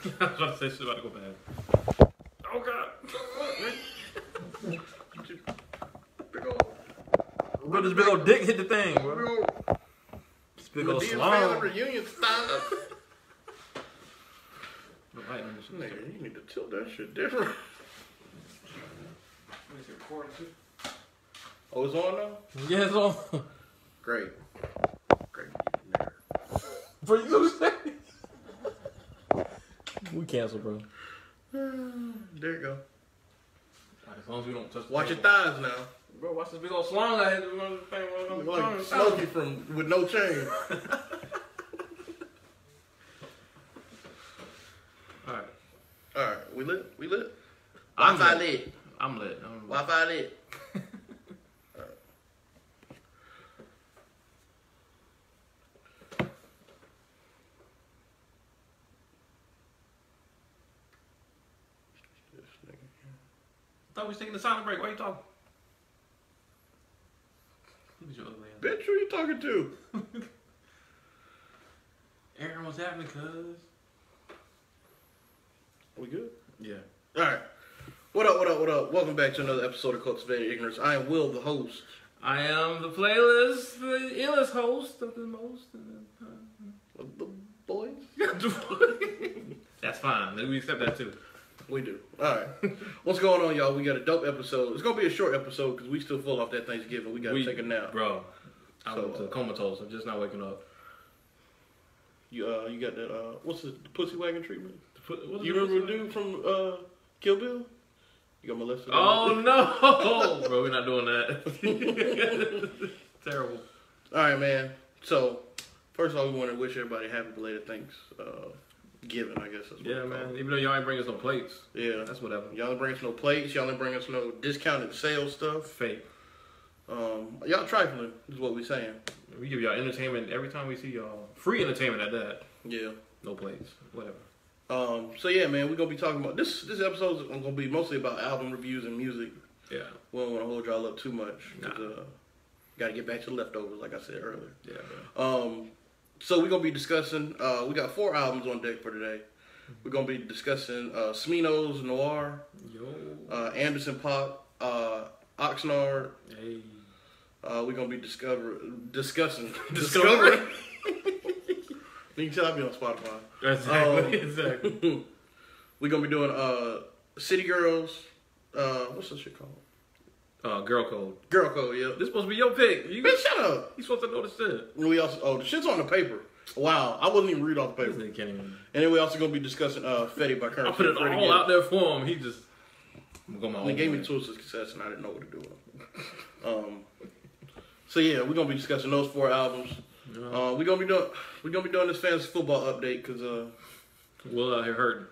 I was about to say shit about to go bad. Oh God! Bro, this big old dick hit the thing, bro. This big old slime. Reunion style. Nigga, you need to tilt that shit different. Oh, it's on now? Yeah, it's on. Great. Great. Bro, you gonna say? We cancel, bro. There you go. As long as we don't touch the Watch your thighs now. Bro, watch this big old slong I had. Like Smokey from with no chain. Alright, we lit? We lit? Wi-Fi lit. I'm lit. Wi-Fi lit. Alright. I thought we was taking the silent break. Why are you talking? Look at your ugly ass. Bitch, who are you talking to? Aaron, what's happening, cuz? We good? Yeah. Alright. What up, what up, what up? Welcome back to another episode of Cultivated Ignorance. I am Will, the host. I am the playlist, the illest host of the most. Of the boys? That's fine. We accept that too. We do. Alright. What's going on, y'all? We got a dope episode. It's going to be a short episode because we still full off that Thanksgiving. We got to take a nap. Bro, I went to comatose. I'm just not waking up. You got that, what's it, the pussy wagon treatment? You remember the dude from Kill Bill? You got molested? Oh, no! Bro, we're not doing that. Terrible. Alright, man. So, first of all, we want to wish everybody happy belated Thanksgiving, I guess. That's what yeah, man. Even though y'all ain't bring us no plates. Yeah. That's whatever. Y'all ain't bring us no plates. Y'all ain't bring us no discounted sales stuff. Fake. Y'all trifling is what we saying. We give y'all entertainment every time we see y'all. Free entertainment at that. Yeah. No plates. Whatever. So yeah, man, we're gonna be talking about this episode is gonna be mostly about album reviews and music. Yeah. We don't wanna hold y'all up too much. Nah. Gotta get back to the leftovers, like I said earlier. Yeah, bro. So we're gonna be discussing we got 4 albums on deck for today. We're gonna be discussing Smino NOIR, Anderson Paak, Oxnard. Hey. We're gonna be discovering. You can tell I'll be on Spotify. Exactly. We're gonna be doing City Girls. What's that shit called? Girl Code. Girl Code, yeah. This supposed to be your pick. Man, shut up. You supposed to know the shit. We also the shit's on the paper. Wow, I wasn't even read off the paper. This nigga can't even. And then we also gonna be discussing Fetti by Curren. I put it Freddie all Gibbs. out there for him. He just go my own They gave way. me tools of success and I didn't know what to do. So yeah, we're gonna be discussing those 4 albums. We're gonna be doing this fantasy football update because Will out here hurting.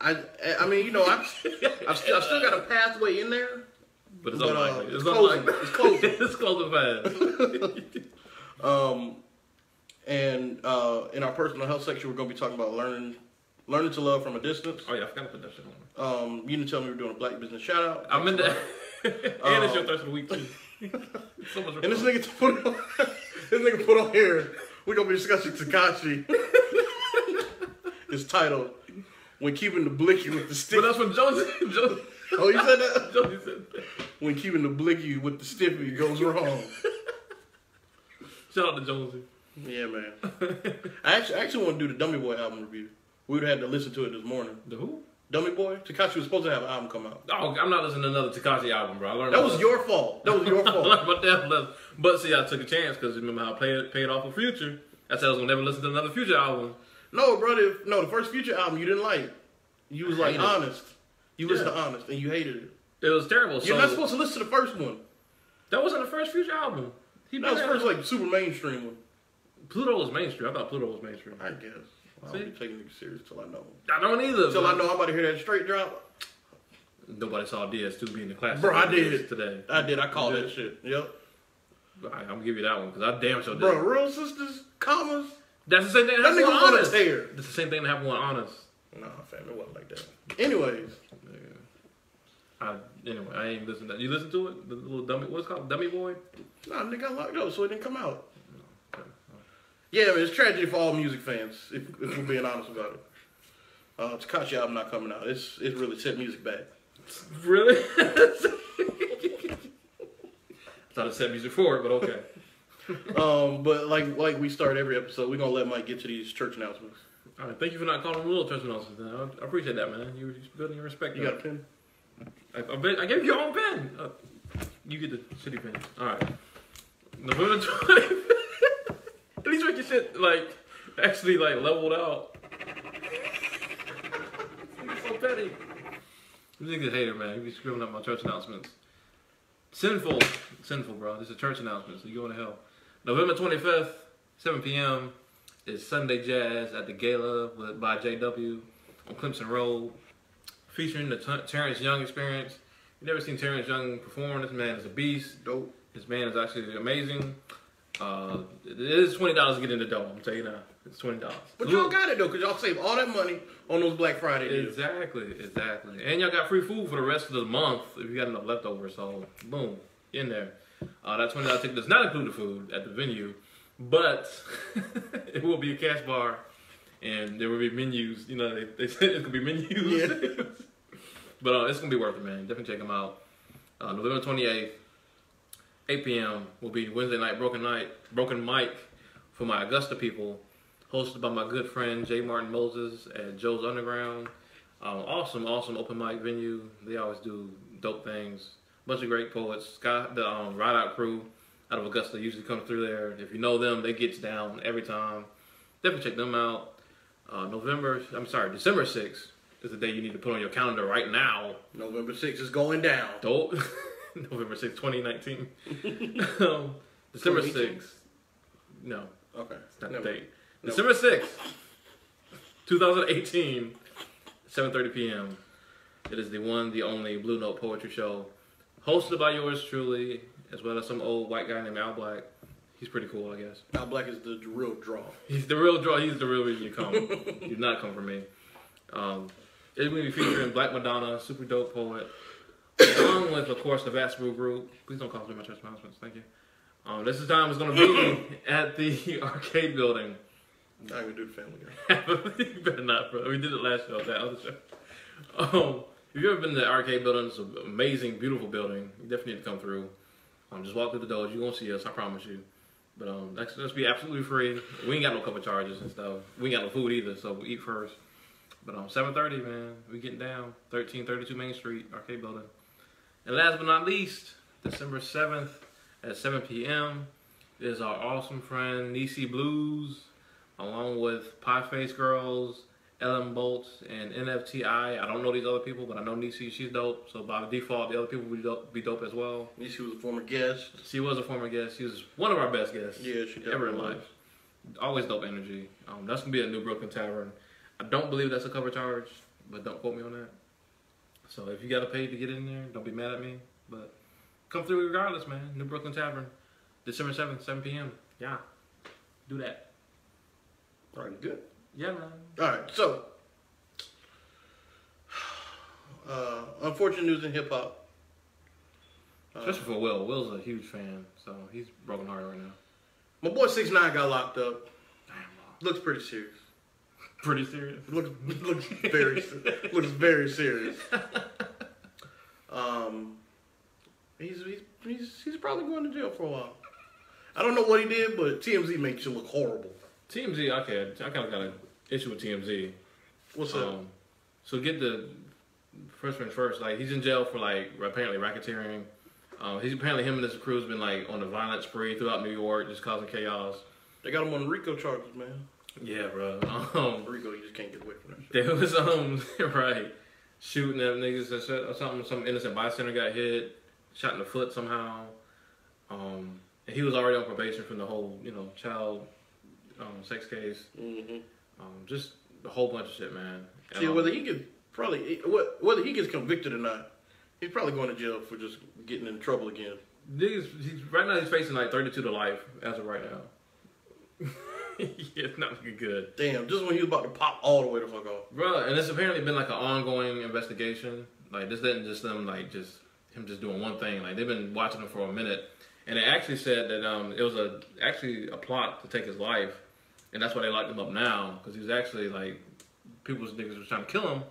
I mean, you know, I've still got a pathway in there, but it's unlikely. It's closing. It's closing. It's closing fast. And in our personal health section, we're gonna be talking about learning to love from a distance. Oh yeah, I forgot to put that shit on. You didn't tell me we were doing a Black business shout out. I'm in that. And it's your thirst of the week too. So much. And this nigga put on here. We're gonna be discussing Takashi. It's titled "When Keeping the Blicky with the Stiffy." But that's when Jonesy. Oh, you said that? Jonesy said that. When keeping the Blicky with the Stiffy goes wrong. Shout out to Jonesy. Yeah, man. I actually want to do the Dummy Boy album review. We would have had to listen to it this morning. The who? Dummy Boy? Takashi was supposed to have an album come out. Oh, I'm not listening to another Takashi album, bro. I learned that was your fault. That was your fault. But see, I took a chance because remember how I paid off a Future. I said I was gonna never listen to another Future album. No, brother. No, the first Future album you didn't like. You was like Honest. You listened to Honest and you hated it. It was terrible. You're not supposed to listen to the first one. That wasn't the first Future album. That was the first like super mainstream one. Pluto was mainstream. I thought Pluto was mainstream. I guess. I don't be taking niggas serious till I know. I don't either. Till I know I'm about to hear that straight drop. Nobody saw DS2 being the classic. Bro, I did today. I did. I called that shit. Yep. I'm gonna give you that one because I damn sure did. Bro, Real Sisters, commas. That's the same thing. That nigga was on a tear. That's the same thing that happened with Honest. Nah, fam, it wasn't like that. Anyways. I ain't listened to that. You listen to it? The little dummy, what's it called? Dummy Boy? Nah, nigga got locked up, so it didn't come out. Yeah, man, it's tragedy for all music fans, if we're being honest about it. Tekashi album not coming out. It's really set music back. Really? I thought it set music forward, but okay. But like we start every episode, we're gonna let Mike get to these church announcements. All right, thank you for not calling them little church announcements. I appreciate that, man. You were just building your respect. You got a pen? I gave you your own pen. You get the city pen. All right. November 20th. At least make your shit actually leveled out. You're so petty. You niggas hater, man. You be scribbling up my church announcements. Sinful, bro. This is a church announcement, so you going to hell. November 25th, 7 p.m. is Sunday Jazz at the Gala by JW on Clemson Road, featuring the Terrence Young experience. You never seen Terrence Young perform. This man is a beast. Dope. This man is actually amazing. It is $20 to get in the door. I'm telling you now, it's $20. But y'all got it though, cause y'all save all that money on those Black Friday deals. Exactly. And y'all got free food for the rest of the month if you got enough leftovers. So boom, in there. That $20 ticket does not include the food at the venue, but it will be a cash bar, and there will be menus. You know, they said it's gonna be menus. Yeah. But it's gonna be worth it, man. Definitely check them out. November 28th. 8 p.m. will be Wednesday night, Broken Mic for my Augusta people, hosted by my good friend J. Martin Moses at Joe's Underground. Awesome open mic venue. They always do dope things. Bunch of great poets. Scott, the Ride Out crew out of Augusta usually comes through there. If you know them, they get down every time. Definitely check them out. December 6th is the day you need to put on your calendar right now. November 6th is going down. Dope. November 6th, 2019. December 6th. No. Okay. It's not the date. December 6th, 2018, 7:30 p.m. It is the one, the only Blue Note Poetry Show, hosted by yours truly, as well as some old white guy named Al Black. He's pretty cool, I guess. Al Black is the real draw. He's the real draw. He's the real reason you come. You do not come for me. It's going to be featuring Black Madonna, super dope poet, along with, of course, the Vast Brew Group. Please don't call me my church announcements. Thank you. This time is going to be at the arcade building. I'm not going to do the Family Guy. You better not, bro. We did it last show, that other show. If you've ever been to the arcade building, it's an amazing, beautiful building. You definitely need to come through. Just walk through the doors. You won't see us, I promise you. But that's be absolutely free. We ain't got no cover charges and stuff. We ain't got no food either, so we eat first. But 7:30, man, we getting down. 1332 Main Street, arcade building. And last but not least, December 7th at 7 p.m. is our awesome friend Nisi Blues, along with Pie Face Girls, Ellen Bolts, and NFTI. I don't know these other people, but I know Nisi, she's dope. So by default, the other people will be dope as well. Nisi was a former guest. She was a former guest. She was one of our best guests ever in life. Always dope energy. That's going to be at New Brooklyn Tavern. I don't believe that's a cover charge, but don't quote me on that. So if you got to pay to get in there, don't be mad at me. But come through regardless, man. New Brooklyn Tavern, December 7th, 7 p.m. Yeah, do that. All right, good. Yeah, man. All right, so unfortunate news in hip hop. Especially for Will. Will's a huge fan, so he's broken hearted right now. My boy 6ix9ine got locked up. Damn. Looks pretty serious. Pretty serious. Looks very serious. He's probably going to jail for a while. I don't know what he did, but TMZ makes you look horrible. TMZ, okay, I kind of got an issue with TMZ. What's up? So get the first things first. Like, he's in jail for apparently racketeering. Apparently him and his crew's been on a violent spree throughout New York, just causing chaos. They got him on RICO charges, man. Yeah, bro. RICO, you just can't get away from that shit. There was right, shooting at niggas or something. Some innocent bystander got hit, shot in the foot somehow. And he was already on probation from the whole, child sex case. Mm-hmm. Just a whole bunch of shit, man. See, whether he gets convicted or not, he's probably going to jail for just getting in trouble again. Right now he's facing 32 to life as of right now. Yeah, it's not looking good. Damn, just when he was about to pop all the way the fuck off. Bro, and it's apparently been an ongoing investigation. This isn't just them him just doing one thing. They've been watching him for a minute. And they actually said that it was actually a plot to take his life. And that's why they locked him up now. Because he was actually people's niggas was trying to kill him,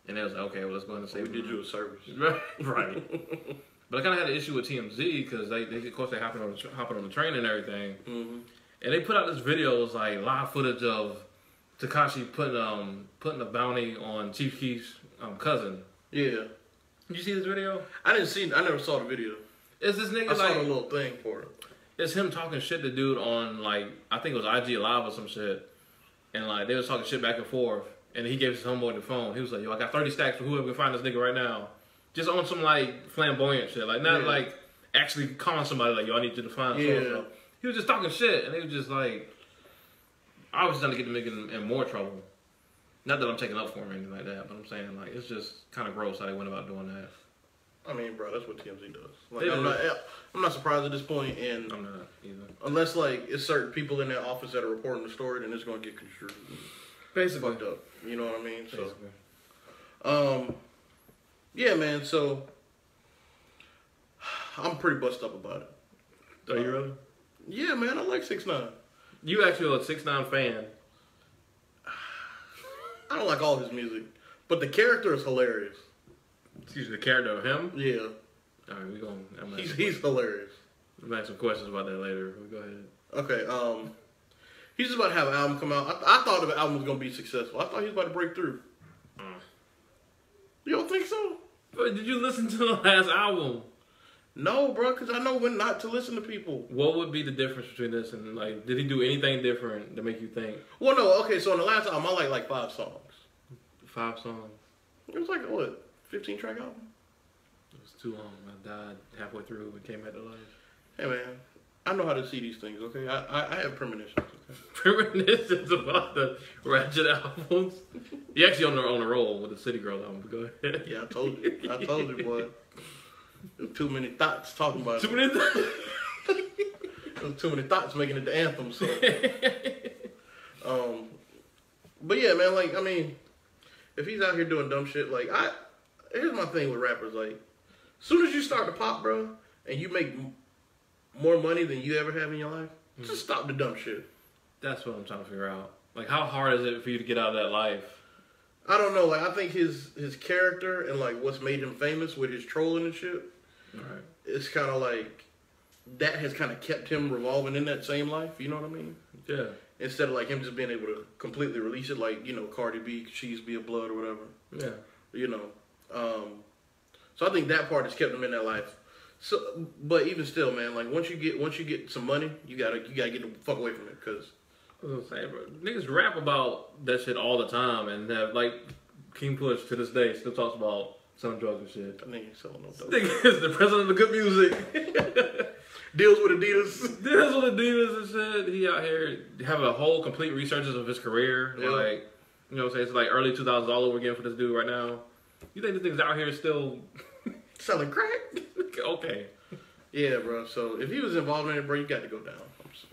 and they was like, okay, well, let's go ahead and say we did you a service. Right. But I kind of had an issue with TMZ because they of course they hopping on the train and everything, and they put out this video. It was like live footage of Tekashi putting a bounty on Chief Keef's cousin. Yeah. Did you see this video? I didn't see. I never saw the video. It's this nigga. I saw the little thing for it. It's him talking shit to dude on like I think it was IG Live or some shit, and like they was talking shit back and forth, and he gave his homeboy the phone. He was like, "Yo, I got 30 stacks for whoever can find this nigga right now." Just on some like flamboyant shit, like not like actually calling somebody like, "Yo, I need you to find." So. He was just talking shit, and he was just like, I was trying to get the nigga in more trouble. Not that I'm taking up for him or anything like that, but I'm saying like it's just kind of gross how they went about doing that. I mean, bro, that's what TMZ does. Like, I'm not surprised at this point, and I'm not either. Unless like it's certain people in their office that are reporting the story, then it's gonna get construed. Basically, fucked up. You know what I mean? Basically. So, yeah, man. So, I'm pretty bust up about it. Are you really? Yeah, man. I like 6ix9ine. You actually are a 6ix9ine fan. I don't like all his music, but the character is hilarious. Excuse me, the character of him? Yeah. All right, we're going. He's hilarious. I'm gonna ask some questions about that later. Go ahead. Okay. He's just about to have an album come out. I thought the album was gonna be successful. I thought he was about to break through. You don't think so? But did you listen to the last album? No, bro, because I know when not to listen to people. What would be the difference between this and like? Did he do anything different to make you think? Well, no. Okay, so on the last album, I like 5 songs. 5 songs. It was like a, what, 15-track album? It was too long. I died halfway through and came back to life. Hey, man, I know how to see these things. Okay, I have premonitions. Okay? Premonitions about the Ratchet albums. You actually on the roll with the City Girl album. But go ahead. Yeah, I told you, boy. There were too many thoughts talking about too many thoughts. There was too many thoughts making it the anthem. So, but yeah, man. Like, I mean, if he's out here doing dumb shit, like, here's my thing with rappers. Like, as soon as you start to pop, bro, and you make more money than you ever have in your life, just stop the dumb shit. That's what I'm trying to figure out. Like, how hard is it for you to get out of that life? I don't know. Like, I think his character and like what's made him famous with his trolling and shit. Right. It's kind of like that has kind of kept him revolving in that same life. You know what I mean? Yeah. Instead of like him just being able to completely release it, like, you know, Cardi B, She's Be a Blood or whatever. Yeah. You know. So I think that part has kept him in that life. So, but even still, man, like once you get some money, you gotta get the fuck away from it, cause. I was gonna say, bro, niggas rap about that shit all the time, and have like King Push to this day still talks about selling drugs and shit. That nigga ain't selling no dope. Nigga is the president of good music. Deals with Adidas. Deals with Adidas and shit. He out here having a whole complete researches of his career. Yeah. Like, you know what I'm saying? It's like early 2000s all over again for this dude right now. You think this nigga's out here still selling crack? Okay. Yeah, bro. So if he was involved in it, bro, you got to go down.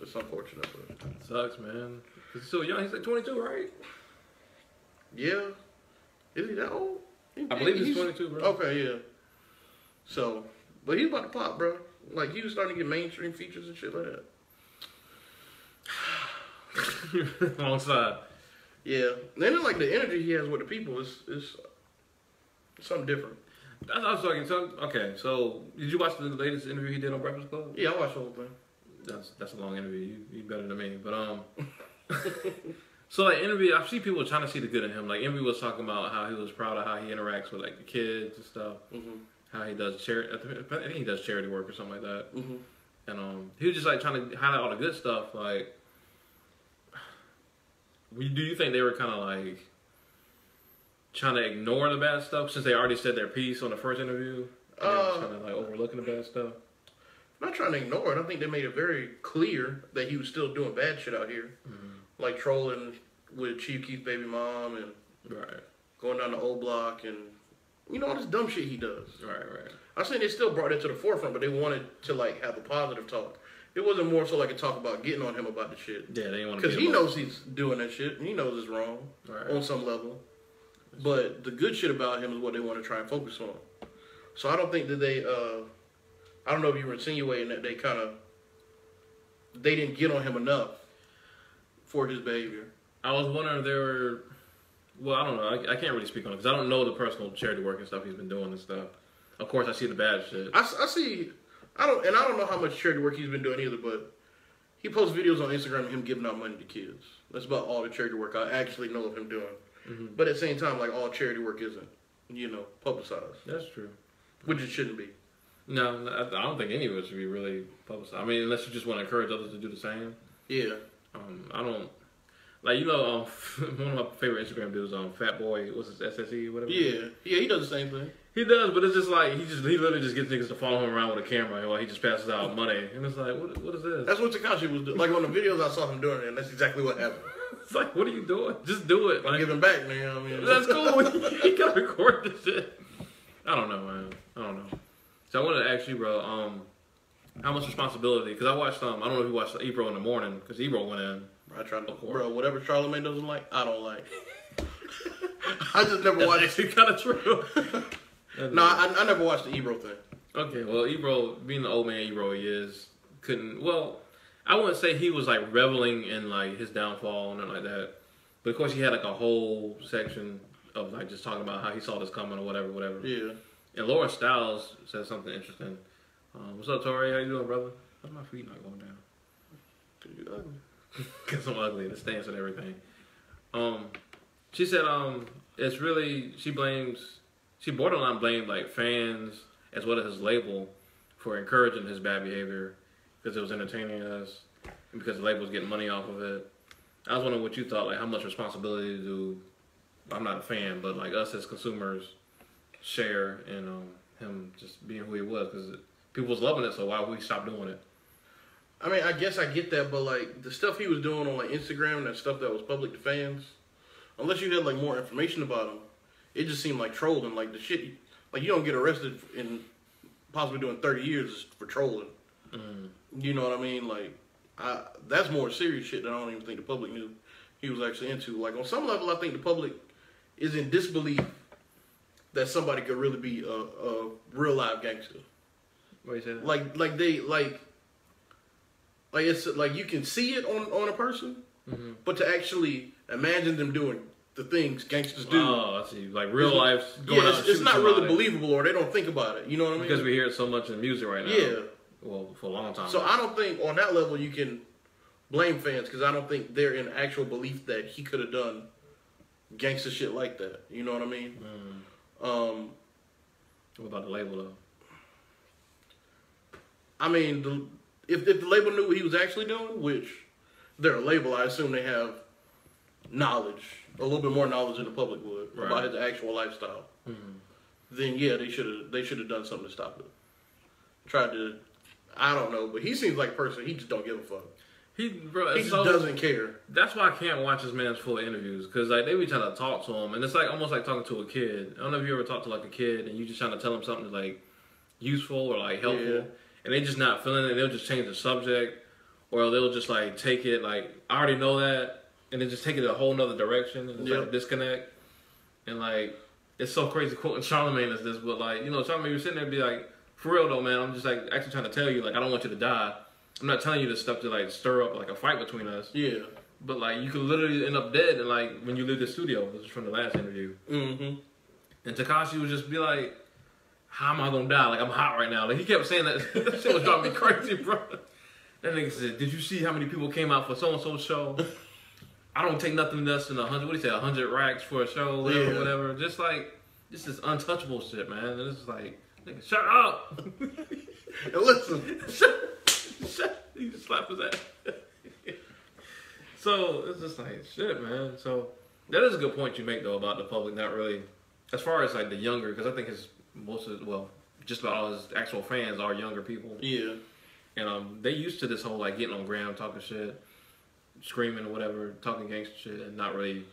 It's unfortunate, but it sucks, man. He's still young. He's like 22, right? Yeah. Is he that old? I believe he's 22, bro. Okay, yeah. So, but he's about to pop, bro. Like, he was starting to get mainstream features and shit like that. Alongside. Yeah. And then, like, the energy he has with the people is something different. That's what I was talking. So, okay, so did you watch the latest interview he did on Breakfast Club? Yeah, I watched the whole thing. That's a long interview. You better than me, but so like interview, I see people trying to see the good in him. Like Envy was talking about how he was proud of how he interacts with like the kids and stuff. How he does charity. I think he does charity work or something like that. And he was just like trying to highlight all the good stuff. Like, do you think they were kind of like trying to ignore the bad stuff since they already said their piece on the first interview? And they were kind of like overlooking the bad stuff. I'm not trying to ignore it. I think they made it very clear that he was still doing bad shit out here. Like trolling with Chief Keef's baby mom and going down the old block and, you know, all this dumb shit he does. Right. I'm saying they still brought it to the forefront, but they wanted to, like, have a positive talk. It wasn't more so like a talk about getting on him about the shit. Yeah, they didn't want to. Because he knows he's doing that shit, and he knows it's wrong on some level. But the good shit about him is what they want to try and focus on. So I don't think that they, I don't know if you were insinuating that they didn't get on him enough for his behavior. I was wondering if they were well, I don't know. I can't really speak on it because I don't know the personal charity work and stuff he's been doing and stuff. Of course, I see the bad shit. I see. I don't know how much charity work he's been doing either, but he posts videos on Instagram of him giving out money to kids. That's about all the charity work I actually know of him doing. Mm-hmm. But at the same time, like all charity work isn't, publicized. That's true. Which it shouldn't be. No, I don't think any of it should be really publicized. I mean, unless you just want to encourage others to do the same. Yeah. I don't. Like, one of my favorite Instagram dudes, Fat Boy, what's his SSE, whatever. Yeah, he does the same thing. He does, but it's just like he literally just gets niggas to follow him around with a camera while he just passes out money, and it's like, what is this? That's what Tekashi was doing. Like on the videos I saw him doing it, and that's exactly what happened. It's like, what are you doing? Just do it. Like, giving back, man. I mean, that's cool. You gotta record this shit. I don't know, man. I don't know. So I wanted to ask you, bro, how much responsibility? Because I watched, I don't know if you watched Ebro in the morning, because Ebro went in. Bro, whatever Charlamagne doesn't like, I don't like. I just never watched. That's actually kind of true. No, I never watched the Ebro thing. Okay, well, Ebro, being the old man Ebro he is, I wouldn't say he was like reveling in like his downfall and nothing like that. But of course he had like a whole section of like just talking about how he saw this coming or whatever. Yeah. And Laura Stiles said something interesting. What's up, Tori? How you doing, brother? Why are my feet not going down? Dude, you ugly. Because I'm ugly, the stance and everything. She said it's really, she borderline blamed like fans as well as his label for encouraging his bad behavior because it was entertaining us and because the label was getting money off of it. I was wondering what you thought, like how much responsibility do, I'm not a fan, but like us as consumers share in him just being who he was, because people was loving it, so why would we stop doing it? I mean, I guess I get that, but like the stuff he was doing on like Instagram and that stuff that was public to fans, unless you had like more information about him, it just seemed like trolling. Like the shit, like you don't get arrested in possibly doing 30 years for trolling. Mm. You know what I mean? Like that's more serious shit that I don't even think the public knew he was actually into. Like on some level, I think the public is in disbelief that somebody could really be a real live gangster. What you saying? Like it's like you can see it on a person, but to actually imagine them doing the things gangsters do. Oh, I see. Like real life. It's not really believable, or they don't think about it. You know what I mean? Because we hear it so much in music right now. Yeah. Well, for a long time. So I don't think on that level you can blame fans, because I don't think they're in actual belief that he could have done gangster shit like that. You know what I mean? What about the label though? I mean, if the label knew what he was actually doing, which they're a label, I assume they have knowledge, a little bit more knowledge than the public would about his actual lifestyle. Then yeah, they should have done something to stop it. Tried to, I don't know, but he seems like a person, he just don't give a fuck. He just doesn't care. That's why I can't watch this man's full interviews, because like they be trying to talk to him, and it's like almost like talking to a kid. I don't know if you ever talked to like a kid and you just trying to tell him something like useful or like helpful, and they just not feeling it. They'll just change the subject, or they'll just like take it like I already know that, and then just take it a whole nother direction, and it's like a disconnect. And like it's so crazy quoting Charlamagne as this, but like Charlamagne was sitting there and be like, for real though, man, I'm just like actually trying to tell you, like I don't want you to die. I'm not telling you this stuff to like stir up like a fight between us. Yeah. But like you could literally end up dead, and like when you leave the studio. This is from the last interview. And Tekashi would just be like, "How am I gonna die? Like I'm hot right now." Like he kept saying that. That shit was driving me crazy, bro. That nigga said, "Did you see how many people came out for so and so show? I don't take nothing less than 100. What do you say? 100 racks for a show, whatever. Just like this is untouchable shit, man. And it's like, nigga, shut up. And listen, he just slapped his ass. So it's just like shit, man. So that is a good point you make though about the public not really, as far as like the younger, because I think just about all his actual fans are younger people. Yeah. And they used to this whole like getting on ground, talking shit, screaming or whatever, talking gangster shit, and not really.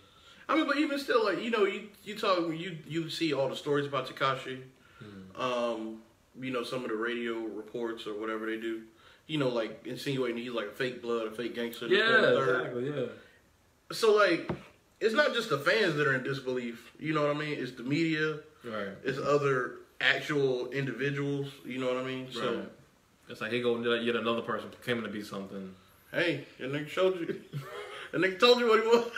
I mean, but even still, like you see all the stories about Tekashi. Some of the radio reports or whatever they do. Like insinuating he's like a fake blood, a fake gangster. Yeah, exactly. Yeah. So like, it's not just the fans that are in disbelief. You know what I mean? It's the media. Right. It's other actual individuals. You know what I mean? Right. So it's like he go yet another person claiming to be something. Hey, that nigga showed you. That nigga told you what he was.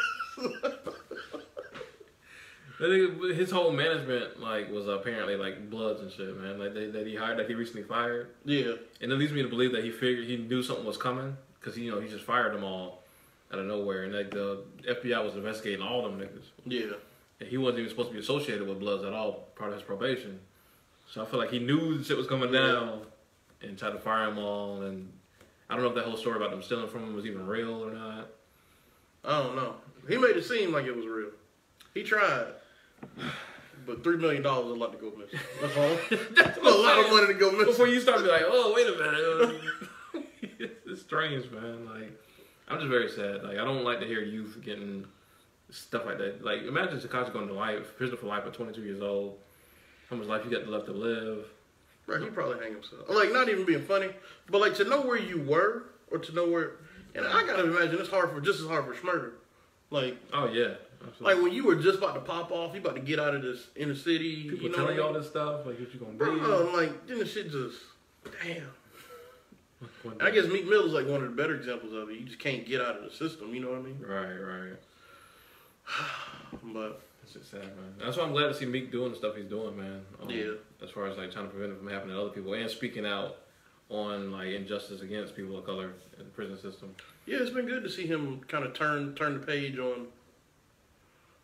His whole management was apparently Bloods and shit, man. That he hired, that he recently fired. Yeah. And it leads me to believe that he knew something was coming because he just fired them all out of nowhere, and the FBI was investigating all them niggas. Yeah. And he wasn't even supposed to be associated with Bloods at all, part of his probation. So I feel like he knew the shit was coming down and tried to fire them all. And I don't know if that whole story about them stealing from him was even real or not. I don't know. He made it seem like it was real. He tried. But $3 million is a lot to go missing. That's all. That's a lot of money to go missing. Before you start to be like, oh, wait a minute. It's strange, man. I'm just very sad. I don't like to hear youth getting stuff like that. Imagine Tekashi going to prison for life at 22 years old. How much life you got left to live? Right, he probably hang himself. Not even being funny, but to know where you were or to know where, and I gotta imagine it's just as hard for Schmurder. Oh yeah. Absolutely. When you were just about to pop off, you about to get out of this inner city. People telling you all this stuff, what you gonna be? Then the shit just, damn. And I guess Meek Mill is one of the better examples of it. You just can't get out of the system, you know what I mean? Right. But that's just sad, man. That's why I'm glad to see Meek doing the stuff he's doing, man. Yeah. As far as trying to prevent it from happening to other people and speaking out on injustice against people of color in the prison system. Yeah, it's been good to see him kind of turn the page on,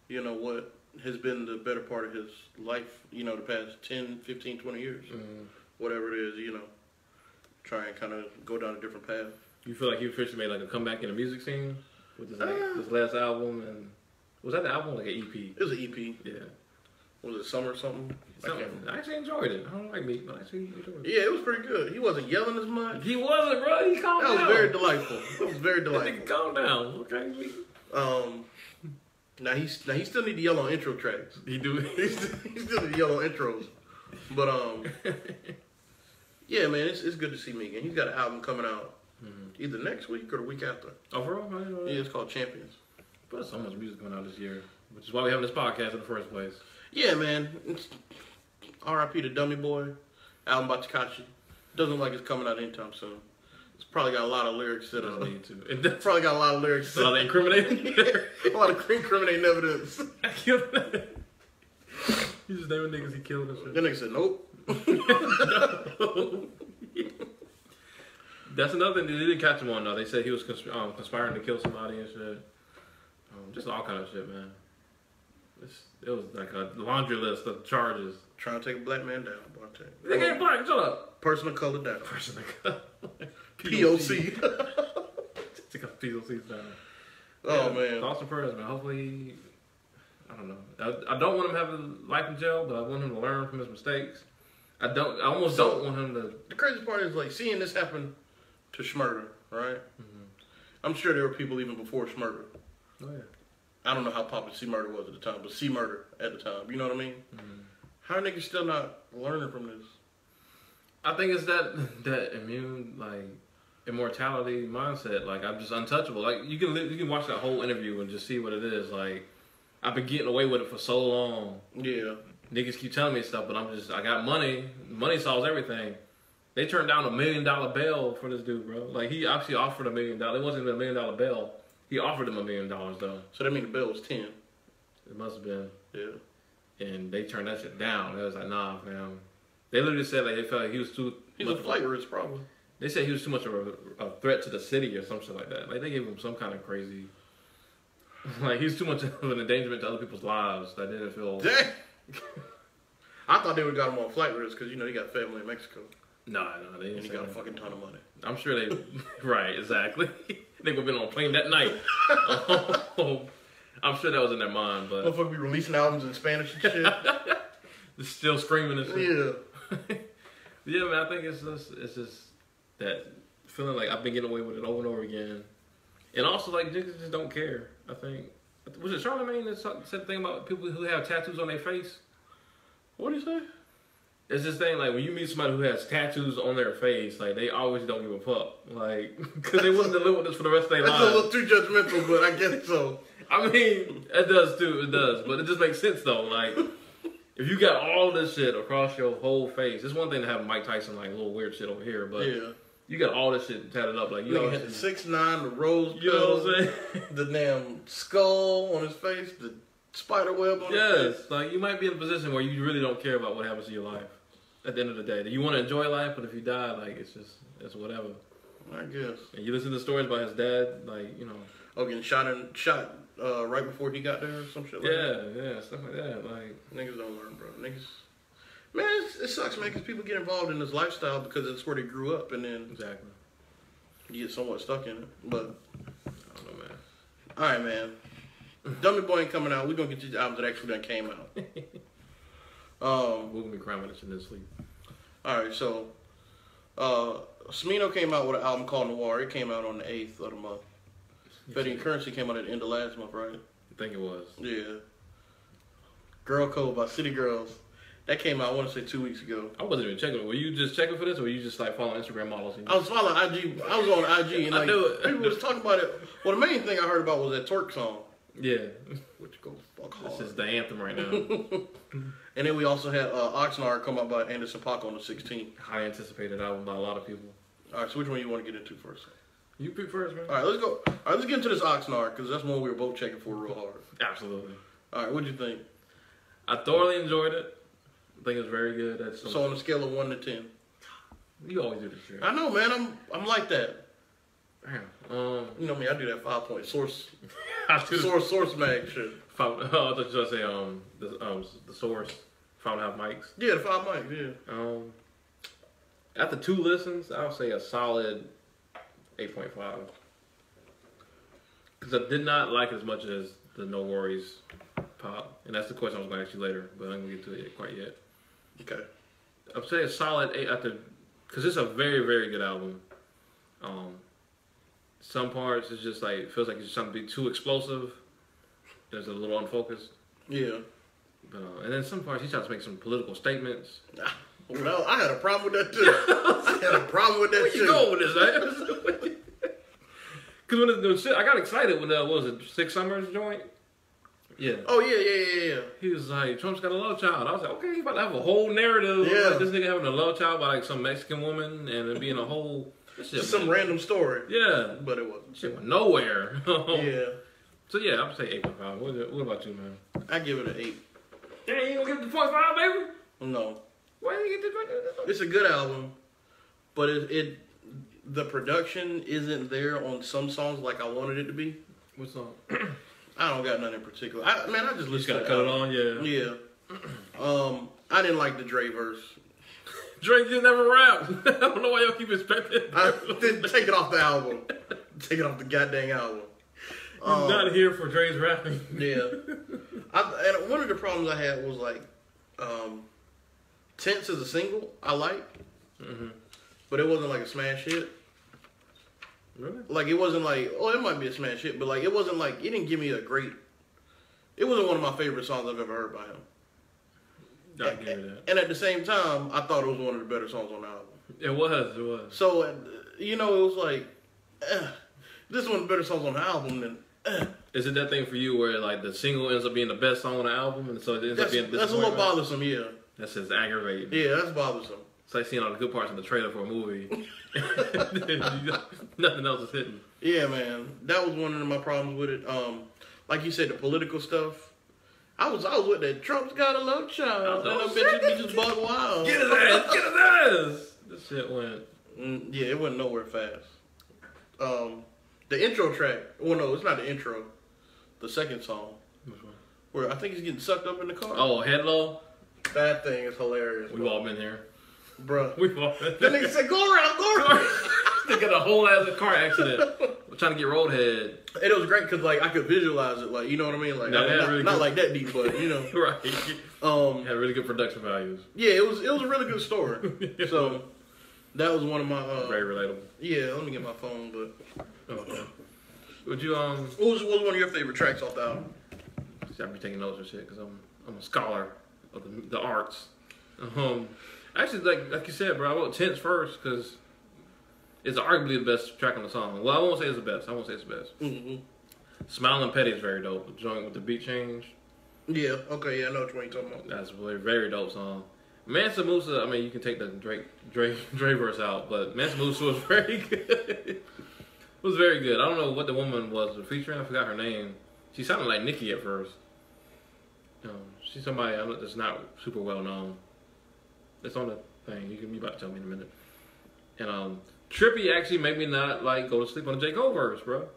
what has been the better part of his life, the past 10, 15, 20 years. Mm-hmm. Whatever it is, try and kind of go down a different path. You feel like you officially made a comeback in the music scene with this last album? And was that the album an EP? It was an EP. Yeah. Was it Summer or something? I actually enjoyed it. I don't like Meek, but I actually enjoyed it. Yeah, it was pretty good. He wasn't yelling as much. He wasn't, bro. He calmed down. That was very delightful. That was very delightful. Nigga, calm down, okay, Meek? Now he still need to yell on intro tracks. He do. he still need to yell on intros. But yeah, man, it's good to see Meek, and he's got an album coming out either next week or the week after. Oh, for real? I didn't know that. Yeah, it's called Champions. But there's so much music coming out this year, which is why we have this podcast in the first place. Yeah, man. R.I.P. to Dummy Boy, album by Tekashi. Doesn't look like it's coming out anytime soon. It's probably got a lot of lyrics that need to. It's probably got a lot of lyrics. A lot of incriminating. A lot of incriminating evidence. You just naming niggas he killed and shit. That nigga said nope. No. That's another thing. They didn't catch him on though. They said he was conspiring to kill somebody and shit. Just all kind of shit, man. It was like a laundry list of charges. Trying to take a black man down, boy. They ain't black. Shut up. Person of color down. Person of color. POC. Take a POCs down. Oh, man. Thoughts and prayers, man. Hopefully, I don't know. I don't want him to have life in jail, but I want him to learn from his mistakes. I almost don't want him to. The crazy part is seeing this happen to Schmurder, right? Mm-hmm. I'm sure there were people even before Schmurder. Oh yeah. I don't know how popular C-Murder was at the time, but C-Murder at the time. You know what I mean? Mm-hmm. How are niggas still not learning from this? I think it's that immune, immortality mindset. I'm just untouchable. You can watch that whole interview and just see what it is. I've been getting away with it for so long. Yeah. Niggas keep telling me stuff, but I got money. Money solves everything. They turned down $1 million bail for this dude, bro. He actually offered $1 million. It wasn't even $1 million bail. He offered him $1 million though. So that means the bill was 10. It must have been. Yeah. And they turned that shit down. It was like, nah, fam. They literally said they felt like he was too. He's a flight risk, probably. They said he was too much of a threat to the city or some shit like that. They gave him some kind of crazy. He's too much of an endangerment to other people's lives. That didn't feel. Dang. I thought they would have got him on flight risk because he got family in Mexico. No, they didn't. And he got a fucking ton of money. I'm sure they. Right, exactly. They would have been on a plane that night. I'm sure that was in their mind, but. Motherfucker be releasing albums in Spanish and shit. Still screaming and shit. Yeah. Yeah, man. I think it's just that feeling like I've been getting away with it over and over again, and also niggas just don't care. I think was it Charlamagne that said the thing about people who have tattoos on their face? What did he say? It's this thing when you meet somebody who has tattoos on their face, they always don't give a fuck, because they wouldn't live with this for the rest of their lives. That's a little too judgmental, but I guess so. I mean, it does too. It does, but it just makes sense though. If you got all this shit across your whole face, it's one thing to have Mike Tyson little weird shit over here, but you got all this shit tatted up. You had the 6'9", the rose, you know what I'm saying? the damn skull on his face, the spider web on the Yes, face. like you might be in a position where you really don't care about what happens to your life. At the end of the day, you want to enjoy life, but if you die, like it's whatever. I guess. And you listen to stories about his dad, like, you know. Oh, getting shot right before he got there or some shit like that. Yeah, stuff like that. Like, niggas don't learn, bro. Niggas, man, it sucks, man, because people get involved in this lifestyle because it's where they grew up, and then exactly. you get somewhat stuck in it. But I don't know, man. all right, man. Dummy Boy ain't coming out. We're gonna get you the albums that actually done came out. We're gonna be crying when it's in this sleep. All right, so Smino came out with an album called Noir. It came out on the 8th of the month. Fetti and Curren came out at the end of last month, right? I think it was. Yeah. Girl Code by City Girls. That came out, I want to say 2 weeks ago. I wasn't even checking. Were you just checking for this, or were you just like following Instagram models? I was following IG. I was on IG, and I like knew it. people was talking about it. Well, the main thing I heard about was that twerk song, Yeah. which goes fuck hard. This is the anthem right now. And then we also had Oxnard come out by Anderson .Paak on the 16th. High anticipated album by a lot of people. All right, so which one you want to get into first? You pick first, man. All right, let's go. All right, let's get into this Oxnard because that's one we were both checking for real hard. Absolutely. All right, what'd you think? I thoroughly enjoyed it. I think it's very good. That's So on a scale of 1 to 10. You always do this shit. I know, man. I'm like that. Damn. You know me. I do that 5-point source I should- source mag shit. I thought you were going to say the source. 5.5 mics. Yeah, the 5 mics. Yeah. After 2 listens, I would say a solid 8.5. Because I did not like it as much as the No Worries pop, and that's the question I was going to ask you later, but I'm going to get to it quite yet. Okay. I'd say a solid 8 after, because it's a very, very good album. Some parts it's just like feels like it's just trying to be too explosive. There's a little unfocused. Yeah. But, and then some parts he tries to make some political statements. Well, I had a problem with that too. I had a problem with that Where too. you going with this, man? Because when the shit, I got excited when what was it, 6 Summers joint? Yeah. Oh yeah. He was like, Trump's got a love child. I was like, okay, he's about to have a whole narrative. Yeah. Like this nigga having a love child by like some Mexican woman and it being a whole shit. Some random story. Yeah. But it wasn't. Shit went nowhere. Yeah. So yeah, I'm say 8.5. What about you, man? I give it an 8. Damn, you gonna give it the 0.5, baby? No. Why did you get the It's a good album, but the production isn't there on some songs like I wanted it to be. What song? I don't got nothing in particular. I just You listened just to gotta the cut it album. on, yeah. Yeah. I didn't like the Dre verse. Drake just never rap. I don't know why y'all keep expecting. Take it off the album. Take it off the goddamn album. I'm not here for Dre's rapping. Yeah. And one of the problems I had was like, Tense as a single, I like. Mm-hmm. But it wasn't like a smash hit. Really? Like, it wasn't like, oh, it might be a smash hit, but like, it wasn't like, it didn't give me a great, it wasn't one of my favorite songs I've ever heard by him. I give you that. And at the same time, I thought it was one of the better songs on the album. It was. So, you know, it was like, this is one of the better songs on the album, and Is it that thing for you where like the single ends up being the best song on the album, and so it ends up being that's a little bothersome, yeah. That's just aggravating. Yeah, that's bothersome. It's like seeing all the good parts in the trailer for a movie. Nothing else is hitting. Yeah, man, that was one of my problems with it. Like you said, the political stuff. I was with that. Trump's got a love child. And I bet you just buck wild. Get his ass! Get his ass! This shit went. Yeah, it went nowhere fast. The intro track. Well, no, it's not the intro. The second song. Which one? Where I think he's getting sucked up in the car. Oh, Head Low? That thing is hilarious. We've all been there. Bruh. We've all been That there. nigga said, go around. They got a whole ass car accident. We're trying to get roadhead. And it was great because, like, I could visualize it. Like, you know what I mean? Like, No, not like that deep, but, you know. Right. Had really good production values. Yeah, it was a really good story. So, that was one of my... Very relatable. Yeah, let me get my phone, but... Okay. Would you, What was one of your favorite tracks off the album? I'll be taking notes and shit because I'm a scholar of the arts. Actually, like you said, bro, I wrote Tense first because it's arguably the best track on the song. Well, I won't say it's the best. Mm-hmm. Smino Fetti is very dope. The joint with the beat change. Yeah, okay, yeah, I know which one you're talking about. That's a very, very dope song. Mansa Musa, I mean, you can take the Dre verse out, but Mansa Musa was very good. It was very good. I don't know what the woman was featuring. I forgot her name. She sounded like Nicki at first. She's somebody that's not super well known. It's on the thing. You about to tell me in a minute. And Trippy actually made me not like go to sleep on the J. Cole verse, bro.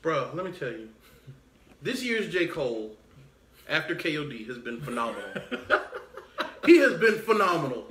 Bro, let me tell you. This year's J. Cole, after KOD, has been phenomenal. He has been phenomenal.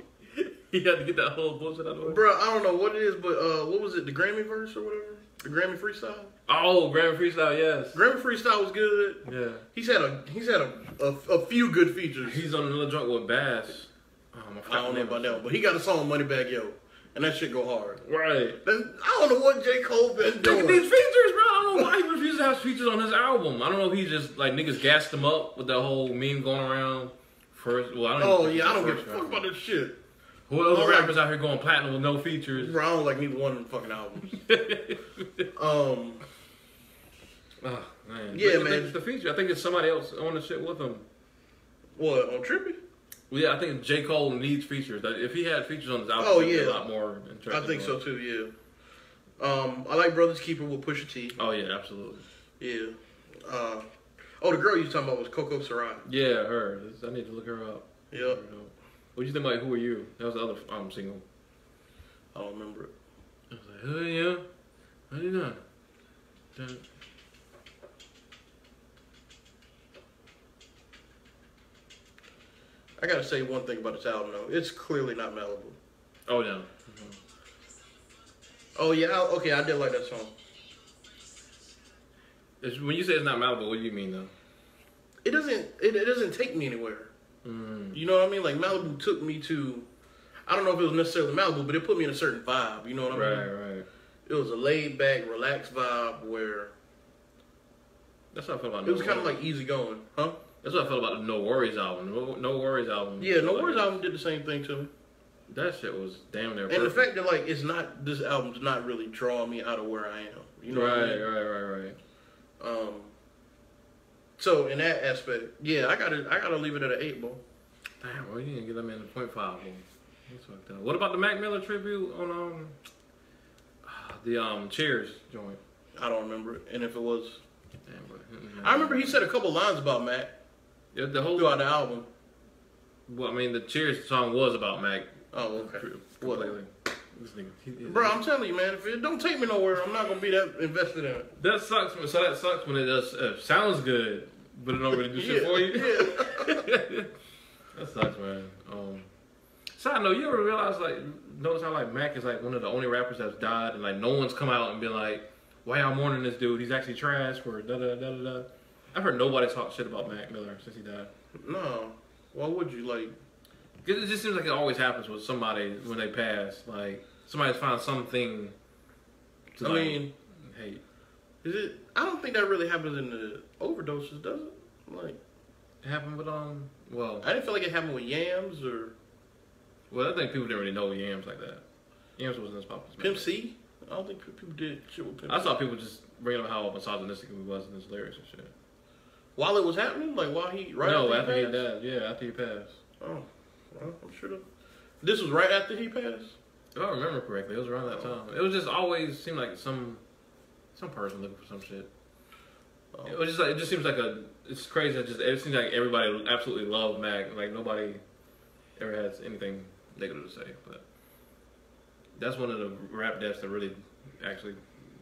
He had to get that whole bullshit out of the way. Bro, I don't know what it is, but what was it? The Grammy verse or whatever? The Grammy freestyle? Oh, Grammy freestyle, yes. Grammy freestyle was good. Yeah. He's had a few good features. He's on another joint with Bass. I don't know about that one, but he got a song Moneybag Yo, and that shit go hard. Right. I don't know what J. Cole been doing. These features, bro. I don't know why he refuses to have features on his album. I don't know if he just like niggas gassed him up with that whole meme going around first. Well, I don't. I don't give a fuck about this shit. Who other rappers out here going platinum with no features? Bro, I don't like neither one of them fucking albums. Oh man. Yeah, man. man. It's the feature. I think it's somebody else on the shit with him. What, on Trippy? Well, yeah, I think J. Cole needs features. If he had features on his album, it'd be a lot more interesting. I think so too, yeah. I like Brothers Keepin with Pusha T. Oh, yeah, absolutely. Yeah. The girl you was talking about was Coco Sarai. Yeah, her. I need to look her up. Yep. What do you think about Who Are You? That was the other single. I don't remember it. I was like, Who are you? What are you doing? I gotta say one thing about this album though. It's clearly not Malibu. Oh, yeah. Oh yeah, okay, I did like that song. When you say it's not Malibu, what do you mean though? It doesn't take me anywhere. You know what I mean? Like Malibu took me to, I don't know if it was necessarily Malibu, but it put me in a certain vibe. You know what I mean? Right. It was a laid back, relaxed vibe where. That's how I felt about. It was kind of like easy going, huh? That's what I felt about the No Worries album. No Worries album. Yeah, No Worries album did the same thing to me. That shit was damn near perfect. And the fact that like this album's not really drawing me out of where I am. You know what I mean? Right. So in that aspect, yeah, I gotta leave it at an 8 ball. Damn, well you didn't get them in the 0.5 ball. That's fucked up. What about the Mac Miller tribute on the Cheers joint? I don't remember it, and if it was, damn, but, I remember he said a couple lines about Mac. Yeah, the whole throughout the album. Well, I mean, the Cheers song was about Mac. Oh, okay. Completely. Bro, I'm telling you, man, if it don't take me nowhere, I'm not gonna be that invested in it. That sucks. So that sucks when it does sounds good, but it don't really do shit for you. Yeah. That sucks, man. Side note, you ever realize notice how Mac is one of the only rappers that's died, and no one's come out and been like, "Why y'all mourning this dude? He's actually trash for da da da da da." I've heard nobody talk shit about Mac Miller since he died. No, why would you Because it just seems like it always happens with somebody when they pass. Somebody's found something to hate. Is it? I don't think that really happens in the overdoses, does it? It happened with well, I didn't feel like it happened with Yams or. Well, I think people didn't really know Yams like that. Yams wasn't as popular. Pimp C? I don't think people did shit with Pimp C. I saw people just bringing up how misogynistic he was in his lyrics and shit. While it was happening, while he after he died. Yeah, after he passed. Oh, well, I'm sure. This was right after he passed. If I remember correctly, it was around that time. It was just always seemed like some person looking for some shit. Oh. It was just it just seems like it's crazy. It seems like everybody absolutely loved Mac. Nobody ever has anything negative to say. But that's one of the rap deaths that really actually